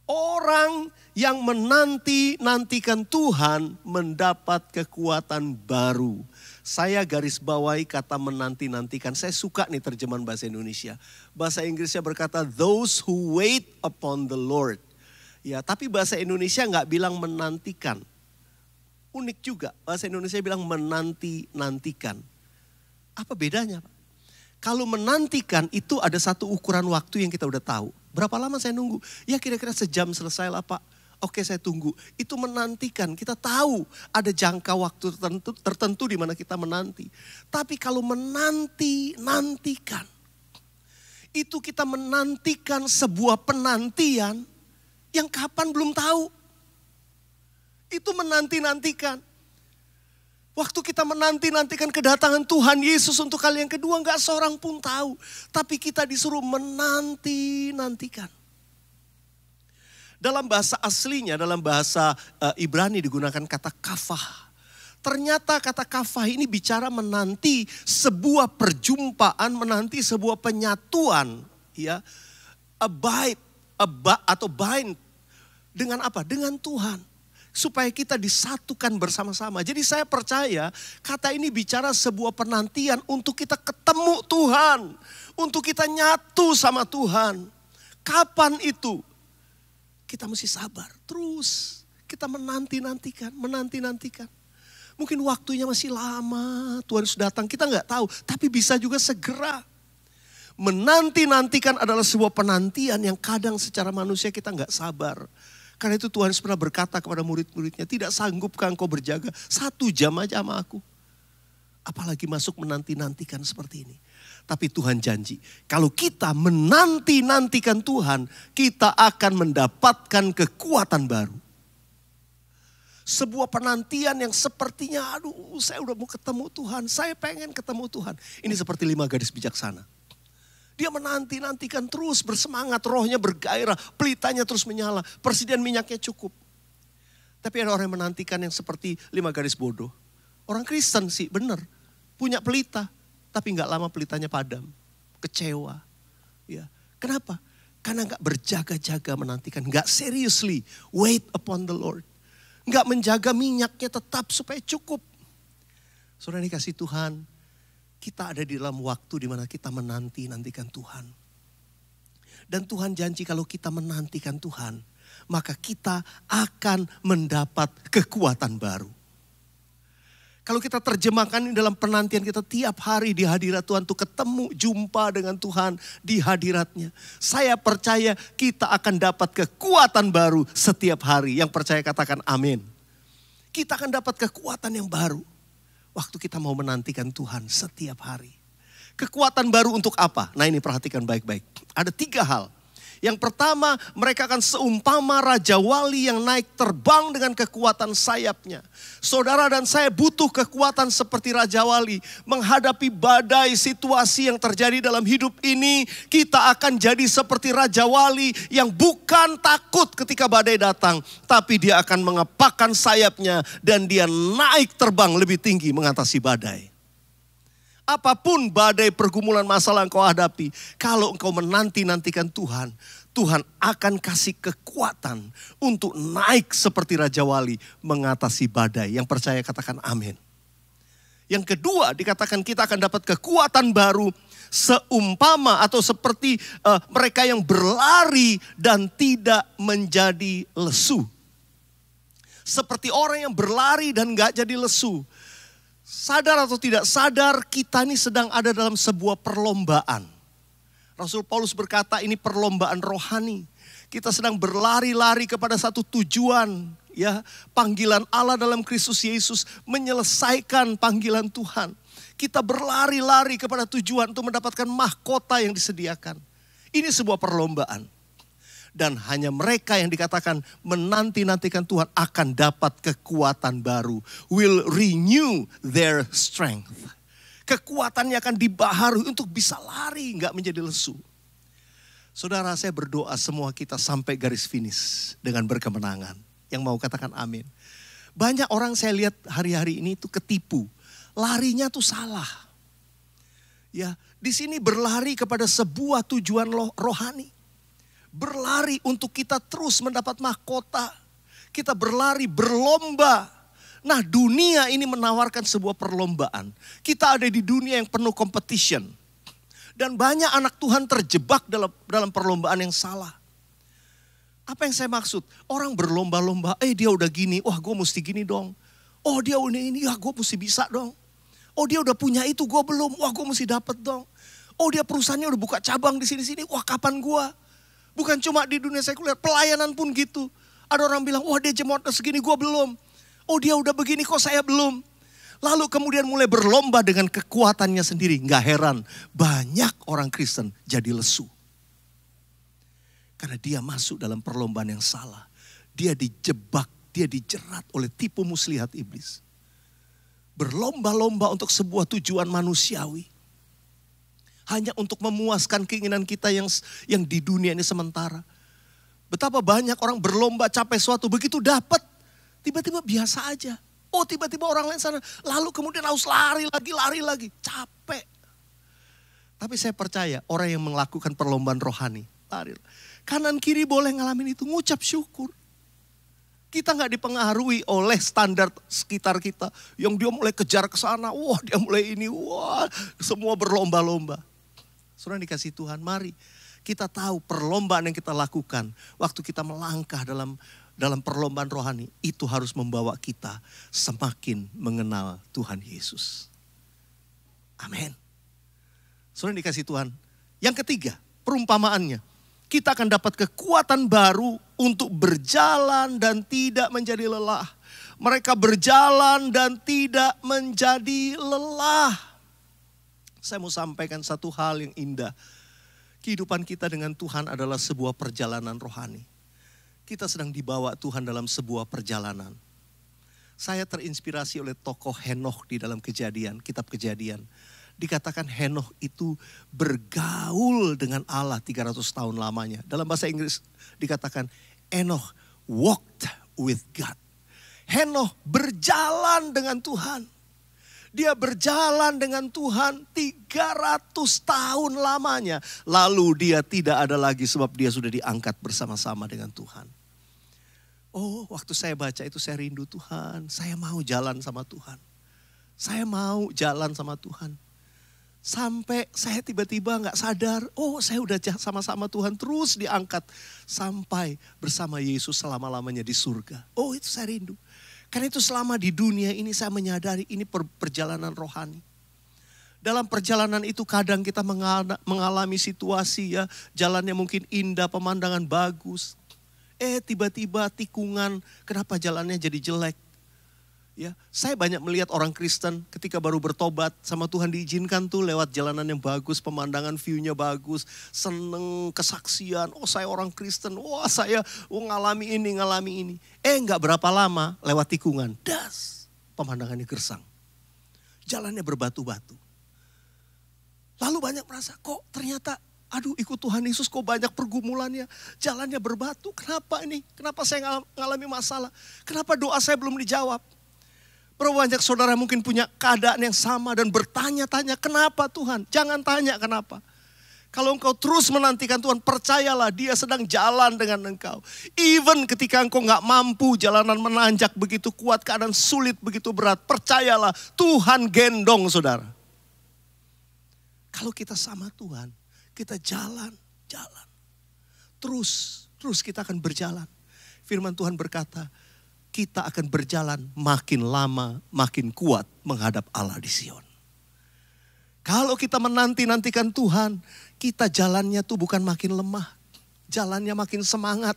Orang yang menanti-nantikan Tuhan mendapat kekuatan baru. Saya garis bawahi kata menanti-nantikan. Saya suka nih terjemahan bahasa Indonesia. Bahasa Inggrisnya berkata, those who wait upon the Lord. Ya, tapi bahasa Indonesia nggak bilang menantikan. Unik juga, bahasa Indonesia bilang menanti-nantikan. Apa bedanya, Pak? Kalau menantikan itu ada satu ukuran waktu yang kita udah tahu. Berapa lama saya nunggu? Ya kira-kira sejam selesai lah, Pak. Oke, saya tunggu. Itu menantikan. Kita tahu ada jangka waktu tertentu di mana kita menanti. Tapi kalau menanti-nantikan, itu kita menantikan sebuah penantian yang kapan belum tahu. Itu menanti-nantikan. Waktu kita menanti-nantikan kedatangan Tuhan Yesus untuk kali yang kedua, gak seorang pun tahu. Tapi kita disuruh menanti-nantikan. Dalam bahasa aslinya, dalam bahasa Ibrani digunakan kata kafah. Ternyata kata kafah ini bicara menanti sebuah perjumpaan, menanti sebuah penyatuan. Ya, abide, atau bind. Dengan apa? Dengan Tuhan. Supaya kita disatukan bersama-sama. Jadi saya percaya kata ini bicara sebuah penantian untuk kita ketemu Tuhan. Untuk kita nyatu sama Tuhan. Kapan itu? Kita mesti sabar. Terus kita menanti-nantikan. Mungkin waktunya masih lama. Tuhan sudah datang. Kita nggak tahu. Tapi bisa juga segera. Menanti-nantikan adalah sebuah penantian yang kadang secara manusia kita nggak sabar. Karena itu Tuhan pernah berkata kepada murid-muridnya, tidak sanggupkah engkau berjaga 1 jam aja sama aku. Apalagi masuk menanti-nantikan seperti ini. Tapi Tuhan janji, kalau kita menanti-nantikan Tuhan, kita akan mendapatkan kekuatan baru. Sebuah penantian yang sepertinya, aduh saya udah mau ketemu Tuhan, saya pengen ketemu Tuhan. Ini seperti 5 gadis bijaksana. Dia menanti-nantikan terus, bersemangat, rohnya bergairah, pelitanya terus menyala, persediaan minyaknya cukup. Tapi ada orang yang menantikan yang seperti 5 gadis bodoh. Orang Kristen sih benar, punya pelita, tapi gak lama pelitanya padam, kecewa. Ya, kenapa? Karena gak berjaga-jaga menantikan, gak seriously wait upon the Lord. Gak menjaga minyaknya tetap supaya cukup. Saudara dikasih Tuhan, kita ada di dalam waktu di mana kita menanti-nantikan Tuhan. Dan Tuhan janji kalau kita menantikan Tuhan, maka kita akan mendapat kekuatan baru. Kalau kita terjemahkan dalam penantian kita tiap hari di hadirat Tuhan untuk ketemu, jumpa dengan Tuhan di hadiratnya. Saya percaya kita akan dapat kekuatan baru setiap hari. Yang percaya katakan amin. Kita akan dapat kekuatan yang baru. Waktu kita mau menantikan Tuhan setiap hari. Kekuatan baru untuk apa? Nah ini perhatikan baik-baik. Ada 3 hal. Yang pertama, mereka akan seumpama Raja Wali yang naik terbang dengan kekuatan sayapnya. Saudara dan saya butuh kekuatan seperti Raja Wali. Menghadapi badai situasi yang terjadi dalam hidup ini, kita akan jadi seperti Raja Wali yang bukan takut ketika badai datang. Tapi dia akan mengepakkan sayapnya dan dia naik terbang lebih tinggi mengatasi badai. Apapun badai pergumulan masalah yang kau hadapi, kalau engkau menanti-nantikan Tuhan, Tuhan akan kasih kekuatan untuk naik seperti Raja Wali mengatasi badai. Yang percaya katakan amin. Yang kedua dikatakan kita akan dapat kekuatan baru seumpama atau seperti mereka yang berlari dan tidak menjadi lesu. Seperti orang yang berlari dan gak jadi lesu. Sadar atau tidak sadar, kita ini sedang ada dalam sebuah perlombaan. Rasul Paulus berkata ini perlombaan rohani. Kita sedang berlari-lari kepada satu tujuan. Ya, panggilan Allah dalam Kristus Yesus menyelesaikan panggilan Tuhan. Kita berlari-lari kepada tujuan untuk mendapatkan mahkota yang disediakan. Ini sebuah perlombaan. Dan hanya mereka yang dikatakan menanti-nantikan Tuhan akan dapat kekuatan baru. Will renew their strength. Kekuatannya akan dibaharui untuk bisa lari, nggak menjadi lesu. Saudara, saya berdoa semua kita sampai garis finish dengan berkemenangan. Yang mau katakan amin. Banyak orang saya lihat hari-hari ini itu ketipu. Larinya tuh salah. Ya, di sini berlari kepada sebuah tujuan rohani. Berlari untuk kita terus mendapat mahkota. Kita berlari, berlomba. Nah, dunia ini menawarkan sebuah perlombaan. Kita ada di dunia yang penuh competition. Dan banyak anak Tuhan terjebak dalam perlombaan yang salah. Apa yang saya maksud? Orang berlomba-lomba, dia udah gini, wah gue mesti gini dong. Oh dia udah ini, ya gue mesti bisa dong. Oh dia udah punya itu, gue belum, wah gue mesti dapat dong. Oh dia perusahaannya udah buka cabang di sini-sini, wah kapan gue? Bukan cuma di dunia sekuler, pelayanan pun gitu. Ada orang bilang, wah dia jemaatnya segini, gue belum. Oh dia udah begini, kok saya belum. Lalu kemudian mulai berlomba dengan kekuatannya sendiri. Gak heran, banyak orang Kristen jadi lesu. Karena dia masuk dalam perlombaan yang salah. Dia dijebak, dia dijerat oleh tipu muslihat iblis. Berlomba-lomba untuk sebuah tujuan manusiawi. Hanya untuk memuaskan keinginan kita yang di dunia ini sementara. Betapa banyak orang berlomba capai suatu, begitu dapat, tiba-tiba biasa aja. Oh tiba-tiba orang lain sana, lalu kemudian harus lari lagi, capek. Tapi saya percaya orang yang melakukan perlombaan rohani, lari. Kanan kiri boleh ngalamin itu, ngucap syukur. Kita gak dipengaruhi oleh standar sekitar kita. Yang dia mulai kejar ke sana, wah dia mulai ini, wah semua berlomba-lomba. Saudara dikasih Tuhan, mari kita tahu perlombaan yang kita lakukan. Waktu kita melangkah dalam perlombaan rohani, itu harus membawa kita semakin mengenal Tuhan Yesus. Amin. Saudara dikasih Tuhan. Yang ketiga, perumpamaannya. Kita akan dapat kekuatan baru untuk berjalan dan tidak menjadi lelah. Mereka berjalan dan tidak menjadi lelah. Saya mau sampaikan satu hal yang indah. Kehidupan kita dengan Tuhan adalah sebuah perjalanan rohani. Kita sedang dibawa Tuhan dalam sebuah perjalanan. Saya terinspirasi oleh tokoh Henokh di dalam Kejadian, kitab Kejadian. Dikatakan Henokh itu bergaul dengan Allah 300 tahun lamanya. Dalam bahasa Inggris dikatakan Enoch walked with God. Henokh berjalan dengan Tuhan. Dia berjalan dengan Tuhan 300 tahun lamanya. Lalu dia tidak ada lagi sebab dia sudah diangkat bersama-sama dengan Tuhan. Oh, waktu saya baca itu saya rindu Tuhan. Saya mau jalan sama Tuhan. Saya mau jalan sama Tuhan. Sampai saya tiba-tiba gak sadar, oh saya udah sama-sama Tuhan terus diangkat. Sampai bersama Yesus selama-lamanya di surga. Oh itu saya rindu. Karena itu selama di dunia ini saya menyadari ini perjalanan rohani. Dalam perjalanan itu kadang kita mengalami situasi ya. Jalannya mungkin indah, pemandangan bagus. Tiba-tiba tikungan, kenapa jalannya jadi jelek? Ya, saya banyak melihat orang Kristen ketika baru bertobat sama Tuhan diizinkan tuh lewat jalanan yang bagus, pemandangan view-nya bagus, seneng kesaksian, oh saya orang Kristen, wah saya ngalami ini. Nggak berapa lama lewat tikungan, das, pemandangannya gersang. Jalannya berbatu-batu. Lalu banyak merasa, kok ternyata aduh ikut Tuhan Yesus kok banyak pergumulannya, jalannya berbatu, kenapa ini? Kenapa saya ngalami masalah? Kenapa doa saya belum dijawab? Berapa banyak saudara mungkin punya keadaan yang sama dan bertanya-tanya, kenapa Tuhan? Jangan tanya kenapa. Kalau engkau terus menantikan Tuhan, percayalah dia sedang jalan dengan engkau. Even ketika engkau gak mampu, jalanan menanjak begitu kuat, keadaan sulit begitu berat, percayalah Tuhan gendong saudara. Kalau kita sama Tuhan, kita jalan. Terus kita akan berjalan. Firman Tuhan berkata, kita akan berjalan makin lama, makin kuat menghadap Allah di Sion. Kalau kita menanti-nantikan Tuhan, kita jalannya tuh bukan makin lemah. Jalannya makin semangat,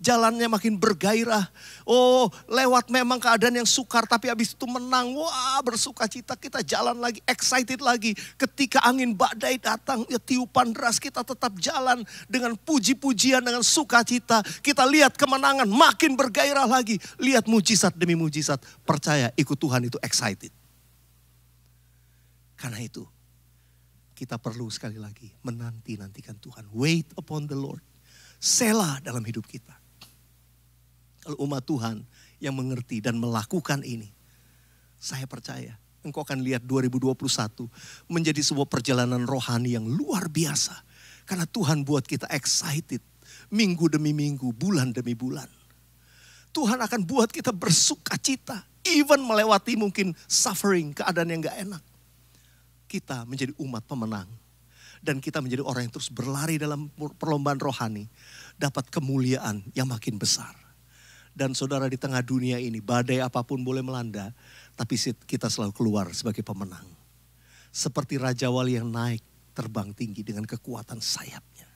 jalannya makin bergairah. Oh, lewat memang keadaan yang sukar, tapi habis itu menang. Wah, bersuka cita, kita jalan lagi, excited lagi. Ketika angin badai datang, ya tiupan deras, kita tetap jalan dengan puji-pujian, dengan sukacita. Kita lihat kemenangan, makin bergairah lagi. Lihat mujizat demi mujizat. Percaya, ikut Tuhan itu excited. Karena itu, kita perlu sekali lagi menanti-nantikan Tuhan. Wait upon the Lord. Selah dalam hidup kita. Kalau umat Tuhan yang mengerti dan melakukan ini, saya percaya engkau akan lihat 2021 menjadi sebuah perjalanan rohani yang luar biasa. Karena Tuhan buat kita excited minggu demi minggu, bulan demi bulan. Tuhan akan buat kita bersuka cita, even melewati mungkin suffering, keadaan yang gak enak. Kita menjadi umat pemenang. Dan kita menjadi orang yang terus berlari dalam perlombaan rohani. Dapat kemuliaan yang makin besar. Dan saudara, di tengah dunia ini badai apapun boleh melanda. Tapi kita selalu keluar sebagai pemenang. Seperti Raja Wali yang naik terbang tinggi dengan kekuatan sayapnya.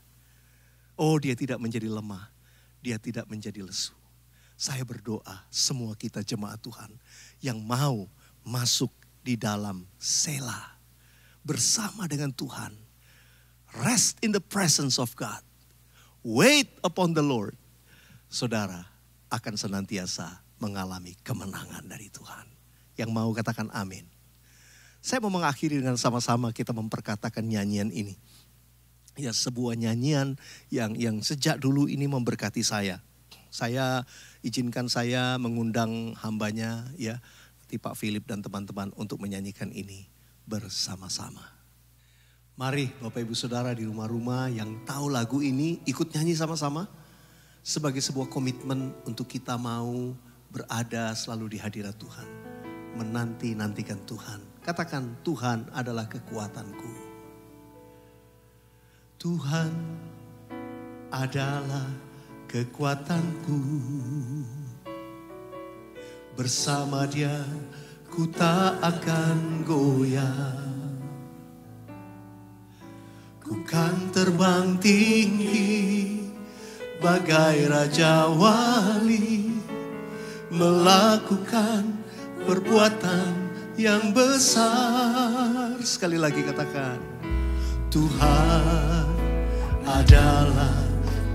Oh, dia tidak menjadi lemah. Dia tidak menjadi lesu. Saya berdoa semua kita jemaat Tuhan yang mau masuk di dalam Selah. Bersama dengan Tuhan. Rest in the presence of God. Wait upon the Lord. Saudara akan senantiasa mengalami kemenangan dari Tuhan. Yang mau katakan amin. Saya mau mengakhiri dengan sama-sama kita memperkatakan nyanyian ini. Ya, sebuah nyanyian yang sejak dulu ini memberkati saya. Saya izinkan saya mengundang hambanya ya, Pak Philip dan teman-teman untuk menyanyikan ini bersama-sama. Mari Bapak Ibu Saudara di rumah-rumah yang tahu lagu ini ikut nyanyi sama-sama. Sebagai sebuah komitmen untuk kita mau berada selalu di hadirat Tuhan. Menanti-nantikan Tuhan. Katakan, Tuhan adalah kekuatanku. Tuhan adalah kekuatanku. Bersama Dia ku tak akan goyah. Ku kan terbang tinggi bagai Raja Wali, melakukan perbuatan yang besar. Sekali lagi katakan, Tuhan adalah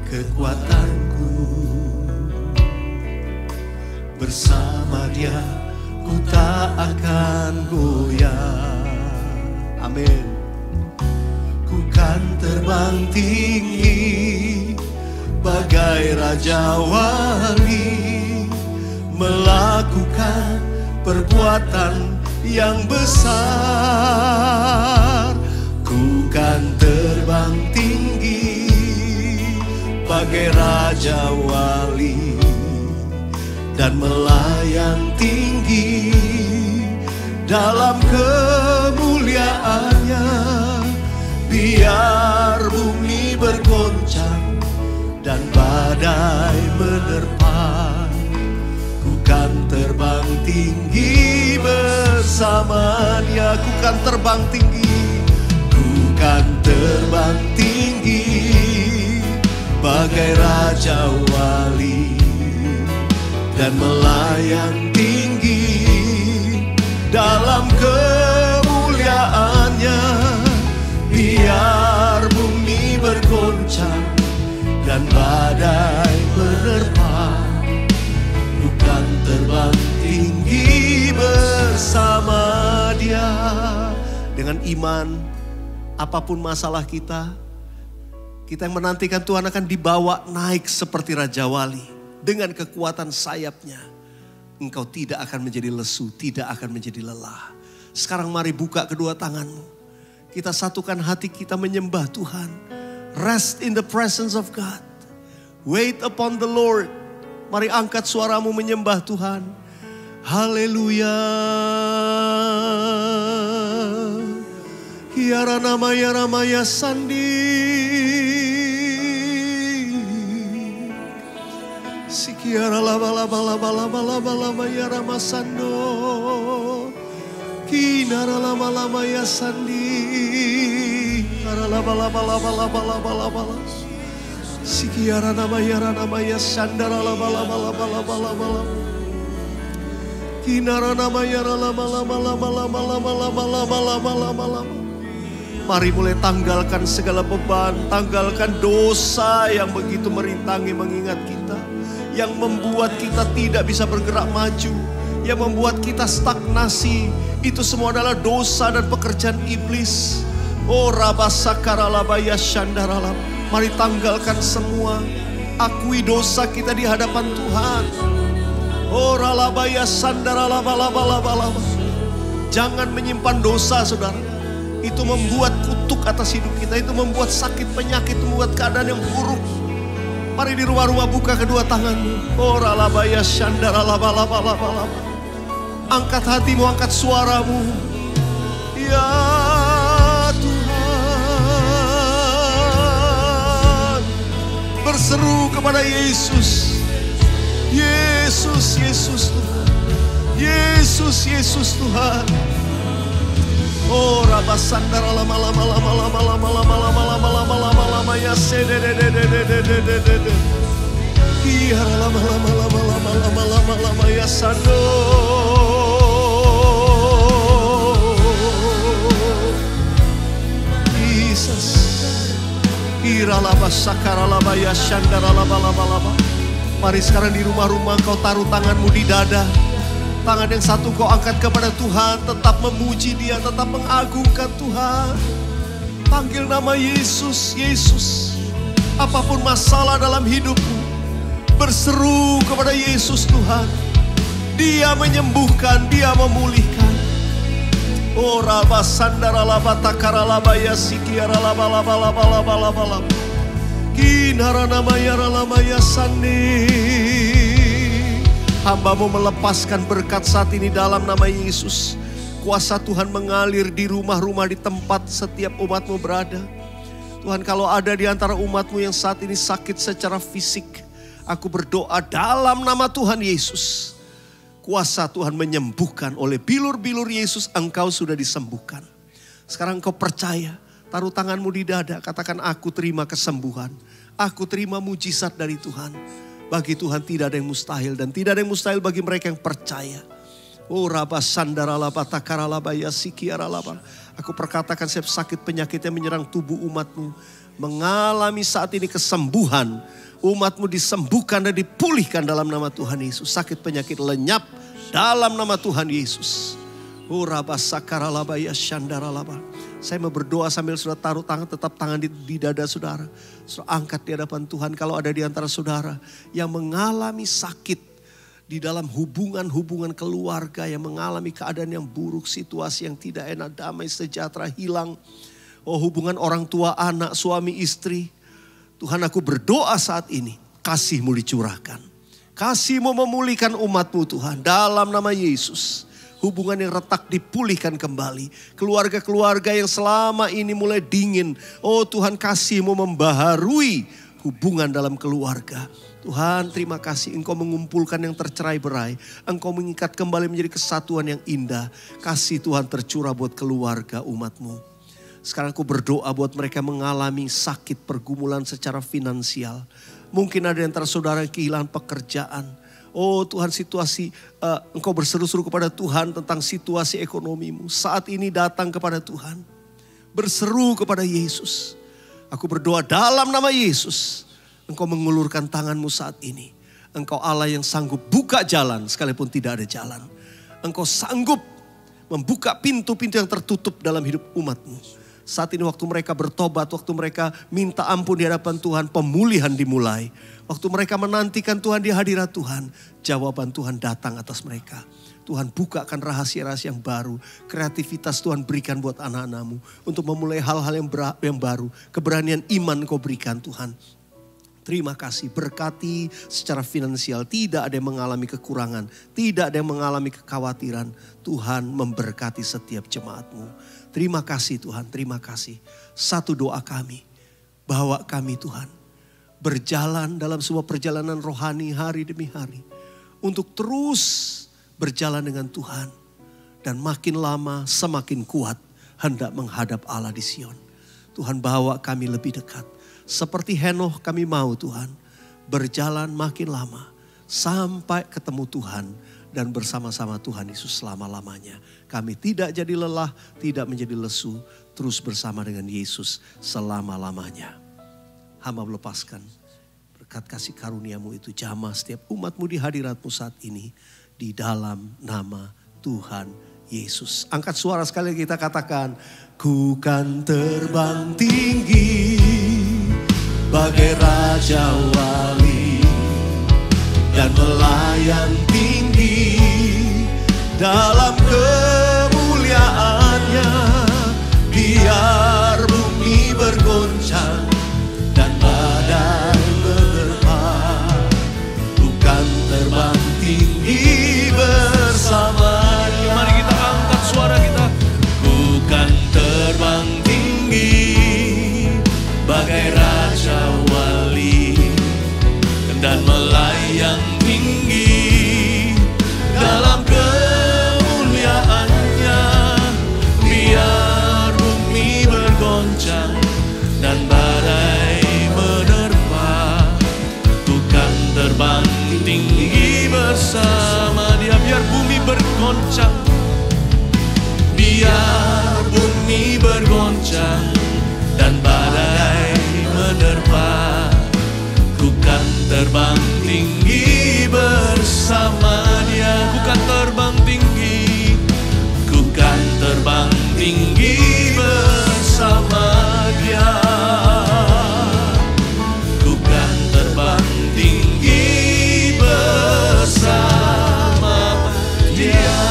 kekuatanku. Bersama Dia ku tak akan goyah. Amin. Ku kan terbang tinggi bagai Raja Wali, melakukan perbuatan yang besar. Ku kan terbang tinggi bagai Raja Wali dan melayang tinggi dalam kemuliaannya. Biar bumi bergoncang dan badai menerpa, ku kan terbang tinggi bersamanya. Ku kan terbang tinggi, ku kan terbang tinggi bagai Raja Wali dan melayang tinggi dalam kemuliaannya. Biar bumi bergoncang dan badai menerpa, bukan terbang tinggi bersama Dia. Dengan iman, apapun masalah kita yang menantikan Tuhan akan dibawa naik seperti Raja Wali dengan kekuatan sayapnya. engkau tidak akan menjadi lesu, tidak akan menjadi lelah. Sekarang mari buka kedua tanganmu. Kita satukan hati kita menyembah Tuhan. Rest in the presence of God. Wait upon the Lord. Mari angkat suaramu menyembah Tuhan. Haleluya. Hiara namaya ramaya sandi. Sikiara laba laba laba laba laba laba ya ramasando. Kinara lama lama ya sandi. Kara laba laba laba laba laba laba laba. Sikiara nama ya sandara laba laba laba laba laba laba. Kinara nama ya lama lama lama lama lama lama lama lama lama lama. Mari mulai tanggalkan segala beban, tanggalkan dosa yang begitu merintangi mengingat kita, yang membuat kita tidak bisa bergerak maju, yang membuat kita stagnasi. Itu semua adalah dosa dan pekerjaan iblis. Oh rabasakara labaya shandarala. Mari tanggalkan semua. Akui dosa kita di hadapan Tuhan. Oh ralabaya sandarala balaba. Jangan menyimpan dosa, saudara. Itu membuat kutuk atas hidup kita. Itu membuat sakit, penyakit, membuat keadaan yang buruk. Mari di rumah-rumah buka kedua tanganmu. Oh ralabaya shandarala balaba. Angkat hatimu, angkat suaramu. Ya Tuhan, berseru kepada Yesus. Yesus, Yesus Tuhan. Yesus, Yesus Tuhan. Oh rabasandara lama lama lama lama lama lama lama lama lama lama lama ya sededededededededede. Iya lama lama lama lama lama lama lama ya sando. Jesus. Kira laba sakara laba ya shandara laba laba laba. Mari sekarang di rumah-rumah kau taruh tanganmu di dada. Tangan yang satu kau angkat kepada Tuhan. Tetap memuji Dia, tetap mengagungkan Tuhan. Panggil nama Yesus, Yesus. Apapun masalah dalam hidupmu, berseru kepada Yesus Tuhan. Dia menyembuhkan, Dia memulihkan. Oh raba sandara laba takara laba ya sikiara laba laba laba laba laba laba. Kinara nama ya lama ya sandi. Hamba-Mu melepaskan berkat saat ini dalam nama Yesus. Kuasa Tuhan mengalir di rumah-rumah, di tempat setiap umat-Mu berada. Tuhan, kalau ada di antara umat-Mu yang saat ini sakit secara fisik, aku berdoa dalam nama Tuhan Yesus. Kuasa Tuhan menyembuhkan, oleh bilur-bilur Yesus engkau sudah disembuhkan. Sekarang engkau percaya, taruh tanganmu di dada, katakan aku terima kesembuhan. Aku terima mujizat dari Tuhan. Bagi Tuhan tidak ada yang mustahil, dan tidak ada yang mustahil bagi mereka yang percaya. Oh raba sandara laba takara laba ya sikiara laba. Aku perkatakan setiap sakit penyakit yang menyerang tubuh umat-Mu mengalami saat ini kesembuhan. Umat-Mu disembuhkan dan dipulihkan dalam nama Tuhan Yesus. Sakit penyakit lenyap dalam nama Tuhan Yesus. Oh raba sakara laba ya shandara laba. Saya mau berdoa sambil saudara taruh tangan, tetap tangan di dada saudara. Saudara angkat di hadapan Tuhan. Kalau ada di antara saudara yang mengalami sakit di dalam hubungan-hubungan keluarga, yang mengalami keadaan yang buruk, situasi yang tidak enak, damai sejahtera hilang. Oh hubungan orang tua, anak, suami, istri. Tuhan, aku berdoa saat ini, kasih-Mu dicurahkan. Kasih-Mu memulihkan umat-Mu Tuhan, dalam nama Yesus. Hubungan yang retak dipulihkan kembali. Keluarga-keluarga yang selama ini mulai dingin. Oh Tuhan, kasih-Mu membaharui hubungan dalam keluarga. Tuhan, terima kasih Engkau mengumpulkan yang tercerai-berai. Engkau mengikat kembali menjadi kesatuan yang indah. Kasih Tuhan tercurah buat keluarga umat-Mu. Sekarang aku berdoa buat mereka mengalami sakit, pergumulan secara finansial. Mungkin ada yang antara saudara yang kehilangan pekerjaan. Oh Tuhan, situasi Engkau berseru-seru kepada Tuhan tentang situasi ekonomimu. Saat ini datang kepada Tuhan. Berseru kepada Yesus. Aku berdoa dalam nama Yesus. Engkau mengulurkan tanganmu saat ini. Engkau Allah yang sanggup buka jalan sekalipun tidak ada jalan. Engkau sanggup membuka pintu-pintu yang tertutup dalam hidup umatmu. Saat ini waktu mereka bertobat, waktu mereka minta ampun di hadapan Tuhan, pemulihan dimulai. Waktu mereka menantikan Tuhan di hadirat Tuhan, jawaban Tuhan datang atas mereka. Tuhan bukakan rahasia-rahasia yang baru. Kreativitas Tuhan berikan buat anak-anakmu. Untuk memulai hal-hal yang baru. Keberanian iman kau berikan Tuhan. Terima kasih, berkati secara finansial. Tidak ada yang mengalami kekurangan. Tidak ada yang mengalami kekhawatiran. Tuhan memberkati setiap jemaatmu. Terima kasih Tuhan, terima kasih. Satu doa kami. Bawa kami Tuhan. Berjalan dalam sebuah perjalanan rohani hari demi hari. Untuk terus berjalan dengan Tuhan. Dan makin lama semakin kuat hendak menghadap Allah di Sion. Tuhan bawa kami lebih dekat. Seperti Henoh kami mau Tuhan. Berjalan makin lama. Sampai ketemu Tuhan. Dan bersama-sama Tuhan Yesus selama-lamanya. Kami tidak jadi lelah, tidak menjadi lesu. Terus bersama dengan Yesus selama-lamanya. Hamba melepaskan berkat kasih karuniamu itu jamah setiap umatmu di hadiratmu saat ini. Di dalam nama Tuhan Yesus. Angkat suara sekali kita katakan. Ku kan terbang tinggi bagai Raja Wali. Dan melayang tinggi dalam kemuliaannya. Biar bumi bergoncang dan badai menerpa. Ku kan terbang tinggi bersamanya. Mari kita angkat suara kita. Ku kan terbang tinggi bagai Raja Wali. Dan melayang tinggi dalam kemuliaannya. Biar bumi bergoncang dan badai menerpa. Ku kan terbang tinggi bersama Dia. Biar bumi bergoncang. Biar bumi bergoncang dan badai menerpa. Ku kan terbang tinggi bersama Dia. Ku kan terbang tinggi. Ku kan terbang tinggi bersama Dia. Ku kan terbang tinggi bersama Dia.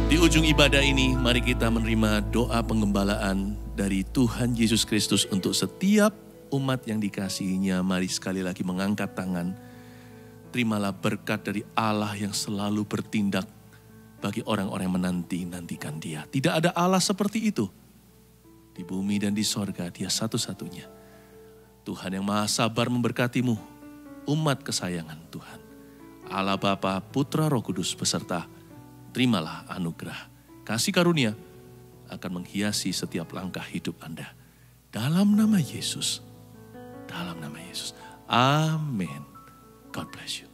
Di ujung ibadah ini, mari kita menerima doa penggembalaan dari Tuhan Yesus Kristus untuk setiap umat yang dikasihinya. Mari sekali lagi mengangkat tangan. Terimalah berkat dari Allah yang selalu bertindak bagi orang-orang yang menanti-nantikan Dia. Tidak ada Allah seperti itu. Di bumi dan di sorga Dia satu-satunya. Tuhan yang Maha Sabar memberkatimu, umat kesayangan Tuhan. Allah Bapa, Putra, Roh Kudus beserta. Terimalah anugerah, kasih karunia akan menghiasi setiap langkah hidup Anda. Dalam nama Yesus. Dalam nama Yesus. Amin. God bless you.